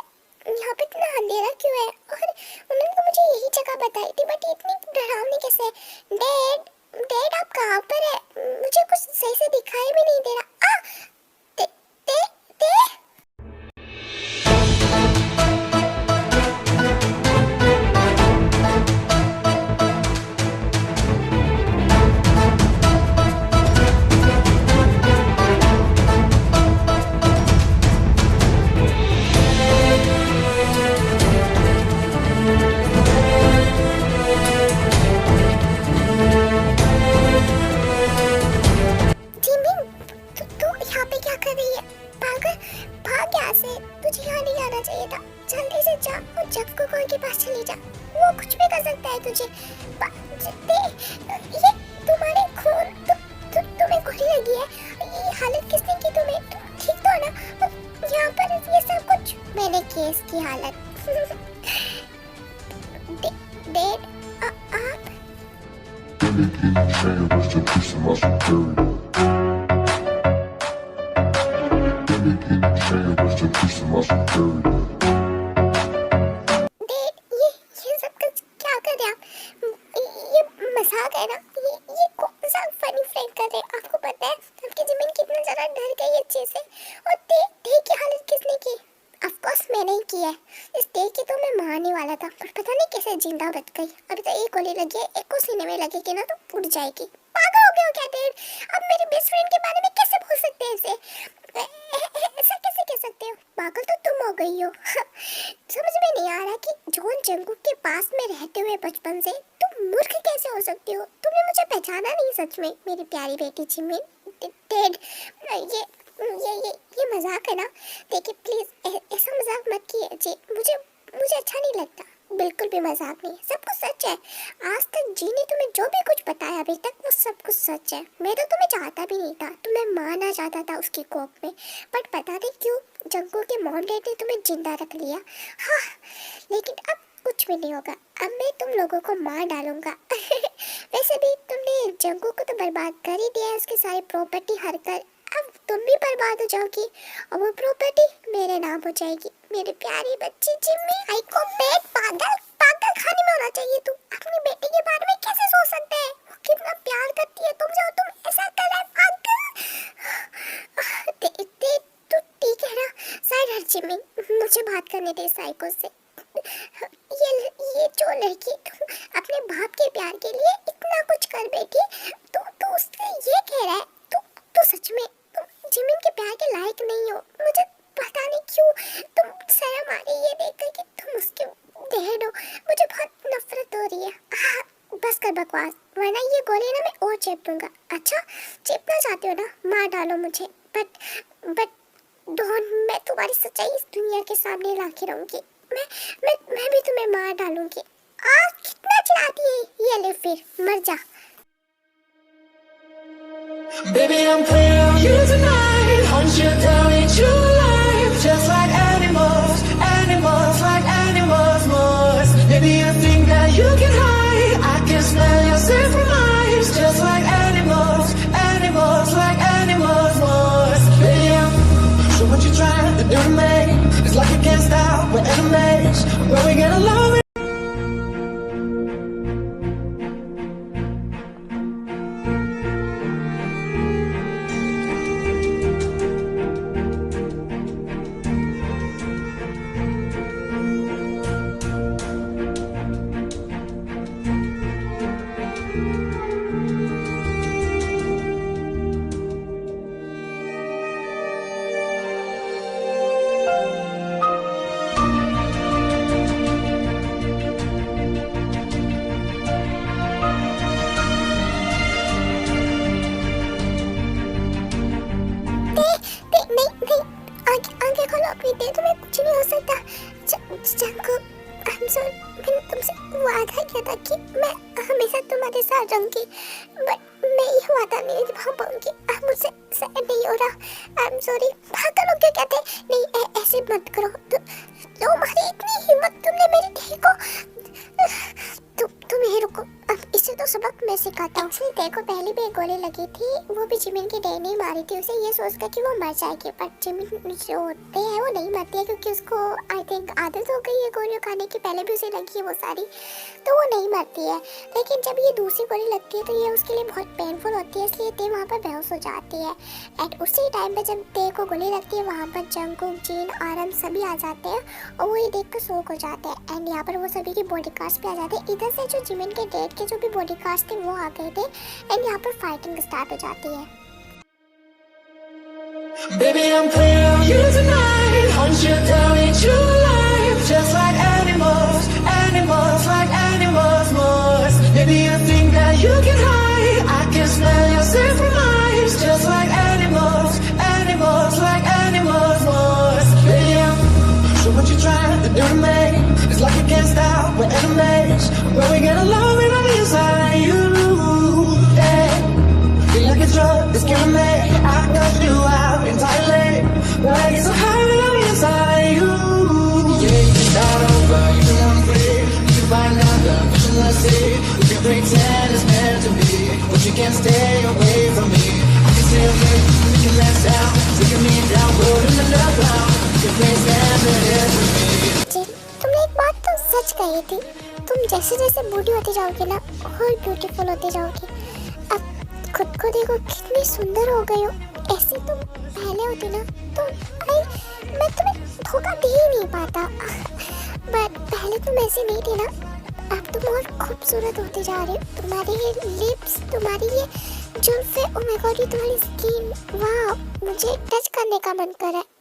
यहाँ पे इतना अंधेरा क्यों है? और उन्होंने तो मुझे यही जगह बताई थी बट इतनी डरावनी कैसे? डैड आप कहाँ पर है? मुझे कुछ सही से दिखाई भी नहीं दे रहा। ते, ते, ते? मैंने केस की हालत डेड आप Rest in peace to my security. Rest in peace to my security. Dead ये सब क्या कर रहे आप? ये मजाक है ना? ये कौन सा फनी फ्रैंक कर रहे हैं? आपको पता है आपकी ज़मीन कितना ज़्यादा डर गई अच्छे से। और डे की हालत किसने की? ऑफ कोर्स मैंने ही की है। इस डे की तो मैं मारने वाला था पर पता नहीं कैसे जिंदा बच गई। अभी तो एक गोली लगी है, एक को सीने में लगेगी ना तो उड़ जाएगी। पागल हो गए हो क्या डेड? अब मेरे बेस्ट फ्रेंड के बारे में कैसे बोल सकते हैं ऐसे? ऐसा कैसे कह सकते हो? पागल तो तुम हो गई हो। समझ में नहीं आ रहा कि जॉन जंगकुक के पास में रहते हुए बचपन से तुम मूर्ख कैसे हो सकती हो? तुमने मुझे पहचाना नहीं सच में, मेरी प्यारी बेटी जिमिन। टेड, ये मजाक है ना? देखिए प्लीज ऐसा मजाक मत कीजिए, मुझे अच्छा नहीं लगता। बिल्कुल भी मजाक नहीं, सब कुछ सच है। आज तक जी ने तुम्हें जो भी कुछ बताया अभी तक वो सब कुछ सच है। मैं तो तुम्हें चाहता भी नहीं था, तुम्हें मारना चाहता था उसकी कोख में, बट पता नहीं क्यों जंगकुक के मॉम डैड ने तुम्हें जिंदा रख लिया। हाँ, लेकिन अब कुछ भी नहीं होगा, अब मैं तुम लोगों को मार डालूंगा। वैसे भी तुमने जंगकुक को तो बर्बाद कर ही दिया है, उसकी सारी प्रॉपर्टी हर कर। अब तुम भी बर्बाद हो जाओगी और वो प्रॉपर्टी मेरे नाम हो जाएगी। मेरी प्यारी बच्ची जिम्मी, आई को पेट पागल खाने में होना चाहिए। तू अपनी बेटी के बारे में कैसे सोच सकते हैं? वो कितना प्यार करती है तुमसे और तुम ऐसा कर रहे हो पागल। तू ठीक है ना? साइड हट जिम्मी, मुझे बात करने दे साइको से। ये जो लड़की अपने बाप के प्यार के लिए इतना कुछ कर बैठी, तू उससे ये कह रहा है? तू सच में तुम जिमिन के प्यार के लायक नहीं हो। मुझे पता नहीं क्यों तुम शर्म आ रही है देखकर कि तुम उसके डैड हो। मुझे बहुत नफरत हो रही है। बस कर बकवास, वरना ये गोली ना मैं और चेप दूंगा। अच्छा, चेपना चाहते हो ना? मार डालो मुझे, बट डॉन, मैं तुम्हारी सच्चाई इस दुनिया के सामने ला के रहूंगी। मैं भी तुम्हें मार डालूंगी। कितना चिल्लाती है? ये ले फिर मर जा। Baby, I'm playing on you tonight. Hunt you down in true life. Just like animals, animals like animals must. Maybe you think that you can hide. I can smell your scent from eyes. Just like animals, animals like animals must. Baby, I'm sure what you're trying to do to me. It's like you can't stop, we're enemies. But we get along. मैंने तुमसे वादा किया था कि मैं हमेशा तुम्हारे साथ रहूंगी, बट मैं ये वादा नहीं निभा पाऊंगी। अब मुझसे सहन नहीं हो रहा। I am sorry. पागल हो क्या कहते? नहीं, ऐसे मत करो। तुम्हारी इतनी हिम्मत, तुमने मेरी धी को। तुम यहीं रुको, अब इसे तो सबक मैं सिखाता हूँ। देखो, पहले भी एक गोली लगी थी, वो भी जिमिन के डैड ने मारी थी उसे, ये सोचकर कि वो मर जाएगी, बट जिमिन जो होते हैं वो नहीं मरती है, क्योंकि उसको आई थिंक आदत हो गई है गोलियों खाने की। पहले भी उसे लगी है वो सारी, तो वो नहीं मरती है। लेकिन जब ये दूसरी गोली लगती है तो ये उसके लिए बहुत पेनफुल होती है, इसलिए ते वहाँ पर बेहोश हो जाती है। एंड उसी टाइम पर जब ते को गोली लगती है, वहाँ पर जंगकुक, जिन, आरम सभी आ जाते हैं और वो ये देख कर शॉक हो जाते हैं। एंड यहाँ पर वो सभी के बॉडी गार्ड्स भी आ जाते हैं। इधर से जो जिमिन के डैड के जो भी बॉडी गार्ड्स थे वो आ गए थे, एंड यहाँ पर फाइटिंग स्टार्ट हो जाती है। Baby, I'm playing on you tonight. Hunt you down in true life. Just like animals, animals like animals must. Maybe you think that you can hide. I can smell your scent from eyes. Just like animals, animals like animals must. Baby, I'm sure what you're trying to do to me. It's like you can't stop, we're enemies. But we get along when I'm inside you. Yeah. Feel like a drug that's killing me. I got you out entirely, but I get so high when I'm inside you. Yeah, you can start over, you can run free. You can find out the vision I see. You can pretend it's meant to be, but you can't stay away from me. I can stay away, you can let down, taking me down, rolling in the ground. You can play stand there for me. तुमने एक बात तो सच कही थी, तुम जैसे जैसे बूढ़ी होती जाओगी ना, और ब्यूटीफुल होती जाओगी। अब खुद को देखो कितनी सुंदर हो गई हो। ऐसी तुम पहले होती ना तो मैं तुम्हें धोखा दे ही नहीं पाता, बट पहले तुम ऐसी नहीं थी ना। अब तुम और खूबसूरत होती जा रही हो। तुम्हारी ये लिप्स, तुम्हारी ये जुल्फे, ओह माय गॉड, ये तुम्हारी स्किन, वाह, मुझे टच करने का मन कर रहा है।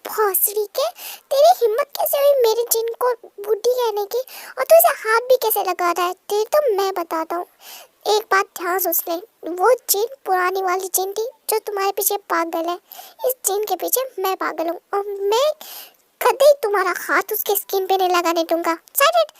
भौसड़ी के, तेरी हिम्मत कैसे हुई मेरी जिन को बुढ़ी कहने की, और तू इसे हाथ भी कैसे लगा रहा है? तेरे तो मैं बताता हूँ। एक बात ध्यान से सुन ले, वो जिन पुरानी वाली जिन थी जो तुम्हारे पीछे पागल है, इस जिन के पीछे मैं पागल हूँ, और मैं कभी तुम्हारा हाथ उसके स्किन पे नहीं लगाने दूंगा। साइड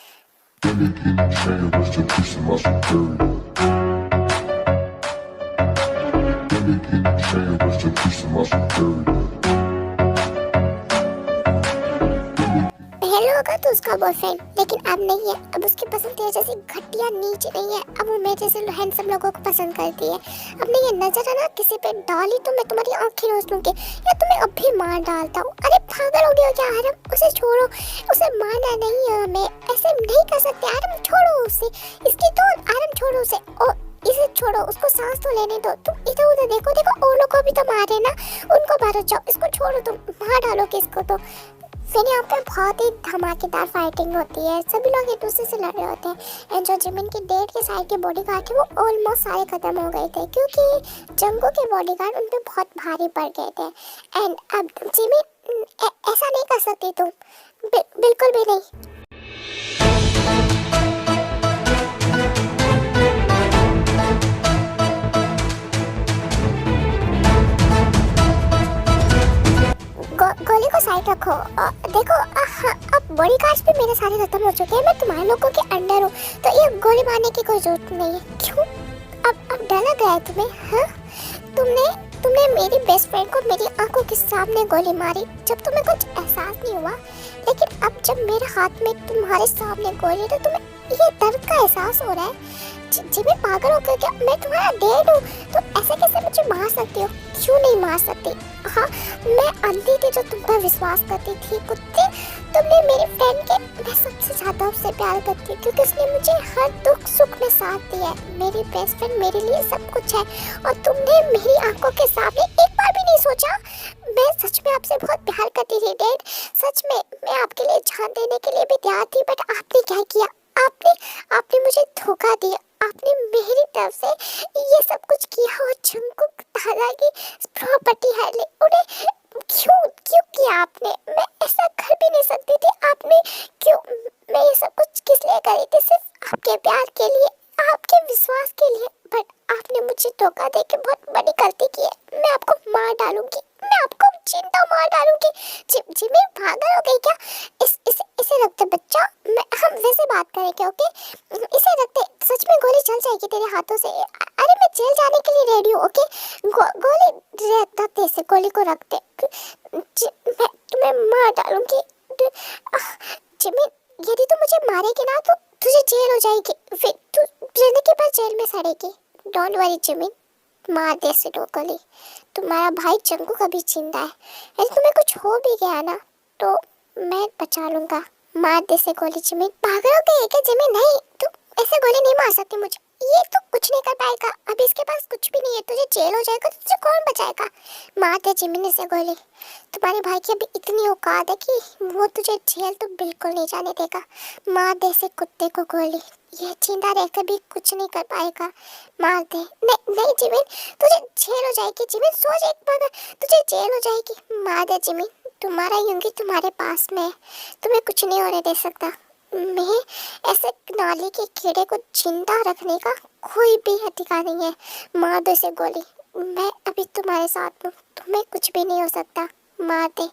पहले होगा तो उसका बॉयफ्रेंड, लेकिन अब नहीं है। अब उसकी पसंद तेरे जैसी घटिया नीच नहीं है, अब वो मेरे जैसे हैंडसम लोगों को पसंद करती है। अब नहीं, ये नजर है ना किसी पे डाली तो मैं तुम्हारी आंखें नोच लूंगी या तुम्हें अभी मार डालता हूँ। अरे पागल हो गया क्या आरम? उसे छोड़ो, उसे मारना नहीं है हमें, ऐसे नहीं कर सकते आरम, छोड़ो उसे। इसकी तो आरम छोड़ो उसे, और इसे छोड़ो, उसको सांस तो लेने दो। तुम इधर उधर देखो देखो, और लोग को भी तो मारे ना, उनको मारो, जाओ इसको छोड़ो, तुम मार डालोगे इसको तो। फिर यहाँ पे बहुत ही धमाकेदार फाइटिंग होती है, सभी लोग एक दूसरे से लड़ रहे होते हैं। एंड जो जिमिन की डेट के साइड के बॉडीगार्ड थे वो ऑलमोस्ट सारे खत्म हो गए थे, क्योंकि जंगो के बॉडीगार्ड उन पे बहुत भारी पड़ गए थे। एंड अब जिमिन ऐसा नहीं कर सकती तुम, बिल्कुल भी नहीं। गोली को साइड रखो, देखो अब बॉडी गार्ड्स भी मेरे सारे खत्म हो चुके हैं, मैं तुम्हारे लोगों के अंडर हूँ, तो ये गोली मारने की कोई जरूरत नहीं है। क्यों अब डर लग रहा है तुम्हें? हाँ, तुमने मेरी बेस्ट फ्रेंड को मेरी आंखों के सामने गोली मारी जब तुम्हें कुछ एहसास नहीं हुआ, लेकिन अब जब मेरे हाथ में तुम्हारे सामने गोली, तो तुम्हें ये दर्द का एहसास हो रहा है। जिमिन पागल हो गया क्या? मैं तुम्हारा डैड हूँ, तो ऐसे कैसे मुझे मार सकती हो? क्यों नहीं मार सकती? हाँ, मैं अंधी थी जो तुम पर विश्वास करती थी कुत्ते। तुमने मेरी फ्रेंड के, मैं सबसे ज्यादा उससे प्यार करती हूँ क्योंकि उसने मुझे हर दुख सुख में साथ दिया है। मेरी बेस्ट फ्रेंड मेरे लिए सब कुछ है, और तुमने मेरी आंखों के सामने एक बार भी नहीं सोचा। मैं सच में आपसे बहुत प्यार करती थी डैड, सच में मैं आपके लिए जान देने के लिए भी तैयार थी, बट आपने क्या किया? आपने मुझे धोखा दिया, आपने मेरी तरफ से ये सब कुछ किया, और जंगकुक ताला की प्रॉपर्टी है ले उन्हें क्यों किया आपने? मैं ऐसा कर भी नहीं सकती थी, आपने क्यों? मैं ये सब कुछ किस लिए करी थी? सिर्फ आपके प्यार के लिए, आपके विश्वास के लिए, बट आपने मुझे धोखा दे के बहुत बड़ी गलती की है। मैं आपको मार डालूंगी, मैं आपको जिंदा मार डालूंगी। जिमिन पागल हो गई क्या? इसे रखते बच्चा, हम वैसे बात करेंगे, ओके? इसे रखते, सच में गोली चल जाएगी तेरे हाथों से। अरे मैं जेल जाने के लिए रेडी हूँ, ओके? गोली रखते, इसे गोली को रखते, मैं तुम्हें मार डालूंगी। जिमिन, यदि तू मुझे मारेगी ना तो तुझे जेल हो जाएगी, फिर तू जिंदगी भर जेल में सड़ेगी। डोंट वरी जिमिन, मार दे इसे दो गोली। तुम्हारा भाई चंगू कभी जिंदा है, यदि तुम्हें कुछ हो भी गया ना तो मैं बचा लूंगा। मार दे से गोली जिमिन। पागल हो गई है क्या जिमिन? नहीं, तू ऐसे गोली नहीं मार सकती मुझे, ये तो कुछ नहीं कर पाएगा, अभी इसके पास कुछ भी नहीं है, तुझे जेल हो जाएगा तो तुझे कौन बचाएगा? मार दे जिमिन से गोली। तुम्हारे भाई की अभी इतनी औकात है कि वो तुझे जेल तो बिल्कुल नहीं जाने देगा। मार दे से कुत्ते को गोली, ये जिंदा रहकर भी कुछ नहीं कर पाएगा। मार दे। नहीं नहीं जिमिन, तुझे जेल हो जाएगी जिमिन, सोच एक बार, तुझे जेल हो जाएगी। मार दे जिमिन, तुम्हारा यूंगी तुम्हारे पास में, तुम्हें कुछ नहीं होने दे सकता। मैं ऐसे नाली के कीड़े को जिंदा रखने का कोई भी अधिकार नहीं है। मार दो इसे गोली, मैं अभी तुम्हारे साथ हूँ, तुम्हें कुछ भी नहीं हो सकता। मार दे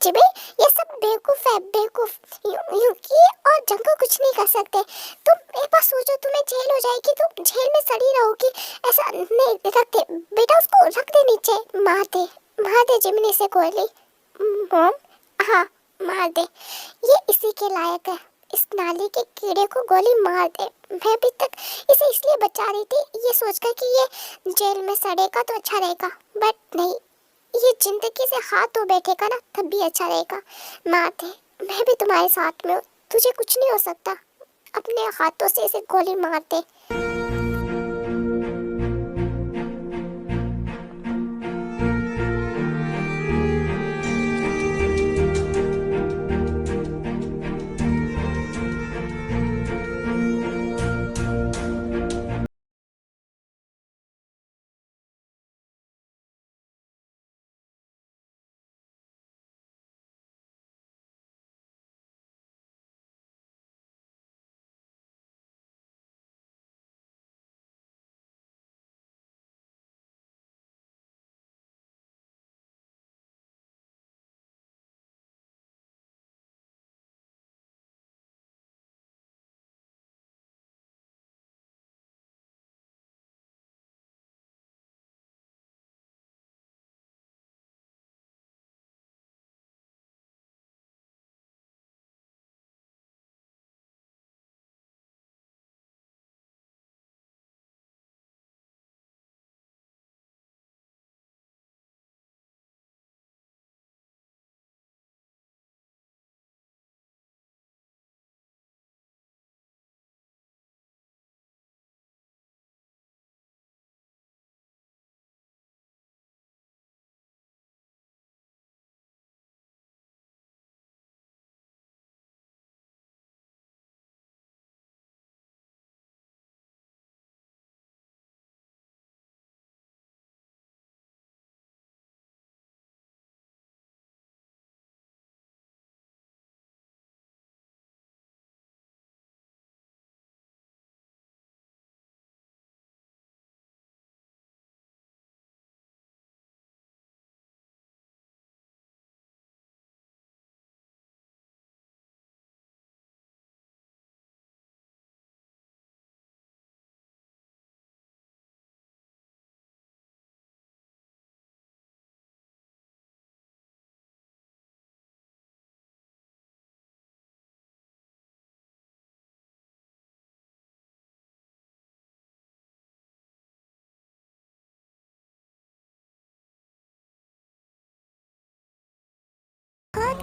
जिमिन, ये सब बेवकूफ है, बेवकूफ। यूंगी और जंगल कुछ नहीं कर सकते। तुम एक बार सोचो, तुम्हें जेल हो जाएगी, तुम जेल में सड़ी रहोगी। ऐसा नहीं, रख दे बेटा, उसको रख दे नीचे। मार दे जिमिन इसे गोली। मॉम, हाँ मार दे, ये इसी के लायक है। इस नाली के कीड़े को गोली मार दे। मैं अभी तक इसे इसलिए बचा रही थी, ये सोचकर कि ये जेल में सड़ेगा तो अच्छा रहेगा, बट नहीं, ये जिंदगी से हाथ धो बैठेगा ना तब भी अच्छा रहेगा। मार दे, मैं भी तुम्हारे साथ में हूँ, तुझे कुछ नहीं हो सकता। अपने हाथों से इसे गोली मार दे।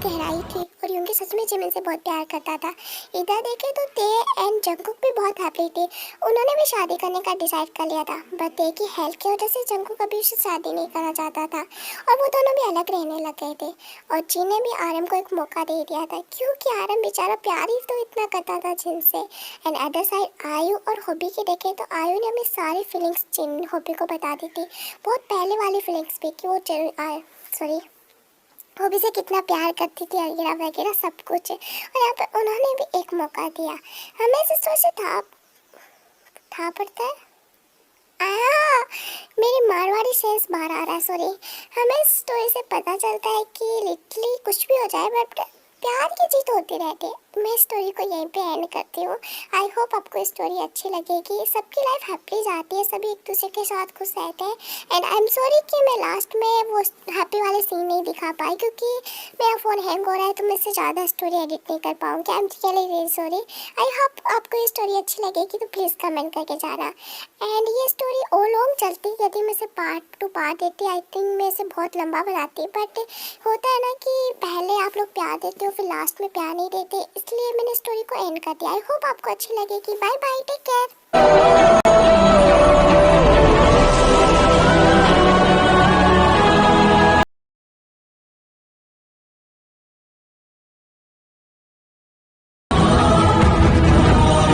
गहराई थी और यूंगी सच में जिमिन से बहुत प्यार करता था। इधर देखे तो ते एंड जंगकुक भी बहुत हैप्पी थे। उन्होंने भी शादी करने का डिसाइड कर लिया था, बट ते की हेल्थ की वजह से जंगकुक अभी उससे शादी नहीं करना चाहता था और वो दोनों भी अलग रहने लग गए थे। और जिन ने भी आरम को एक मौका दे दिया था, क्योंकि आरम बेचारा प्यार ही तो इतना करता था जिन से। एंड अदर साइड आयु और हॉबी की देखे तो आयु ने अपनी सारी फीलिंग्स जिन हॉबी को बता दी थी, बहुत पहले वाली फीलिंग्स भी, कि वो हॉबी से कितना प्यार करती थी वगैरह वगैरह सब कुछ। और यहाँ पे उन्होंने भी एक मौका दिया। हमें सिस्टर से था पड़ता है मेरी मारवाड़ी सेंस बाहर आ रहा है, सॉरी। हमें स्टोरी से पता चलता है कि लिटरली कुछ भी हो जाए बट प्यार की जीत होती रहती है। मैं स्टोरी को यहीं पे एंड करती हूँ। आई होप आपको स्टोरी अच्छी लगेगी। सबकी लाइफ हैप्पी जाती है, सभी एक दूसरे के साथ खुश रहते हैं। एंड आई एम सॉरी कि मैं लास्ट में वो हैप्पी वाले सीन नहीं दिखा पाई, क्योंकि मेरा फ़ोन हैंग हो रहा है तो मैं इससे ज़्यादा स्टोरी एडिट नहीं कर पाऊँगी। I am really very sorry. I hope आपको ये स्टोरी अच्छी लगेगी तो प्लीज़ कमेंट करके जाना। एंड ये स्टोरी और लॉन्ग चलती, यदि मैं इसे पार्ट टू पार्ट देती आई थिंक मैं इसे बहुत लंबा बनाती, बट होता है ना कि पहले आप लोग प्यार देते हो फिर लास्ट में प्यार नहीं देते, इसलिए मैंने स्टोरी को एंड कर दिया। आई होप आपको अच्छी लगेगी। Bye bye, take care.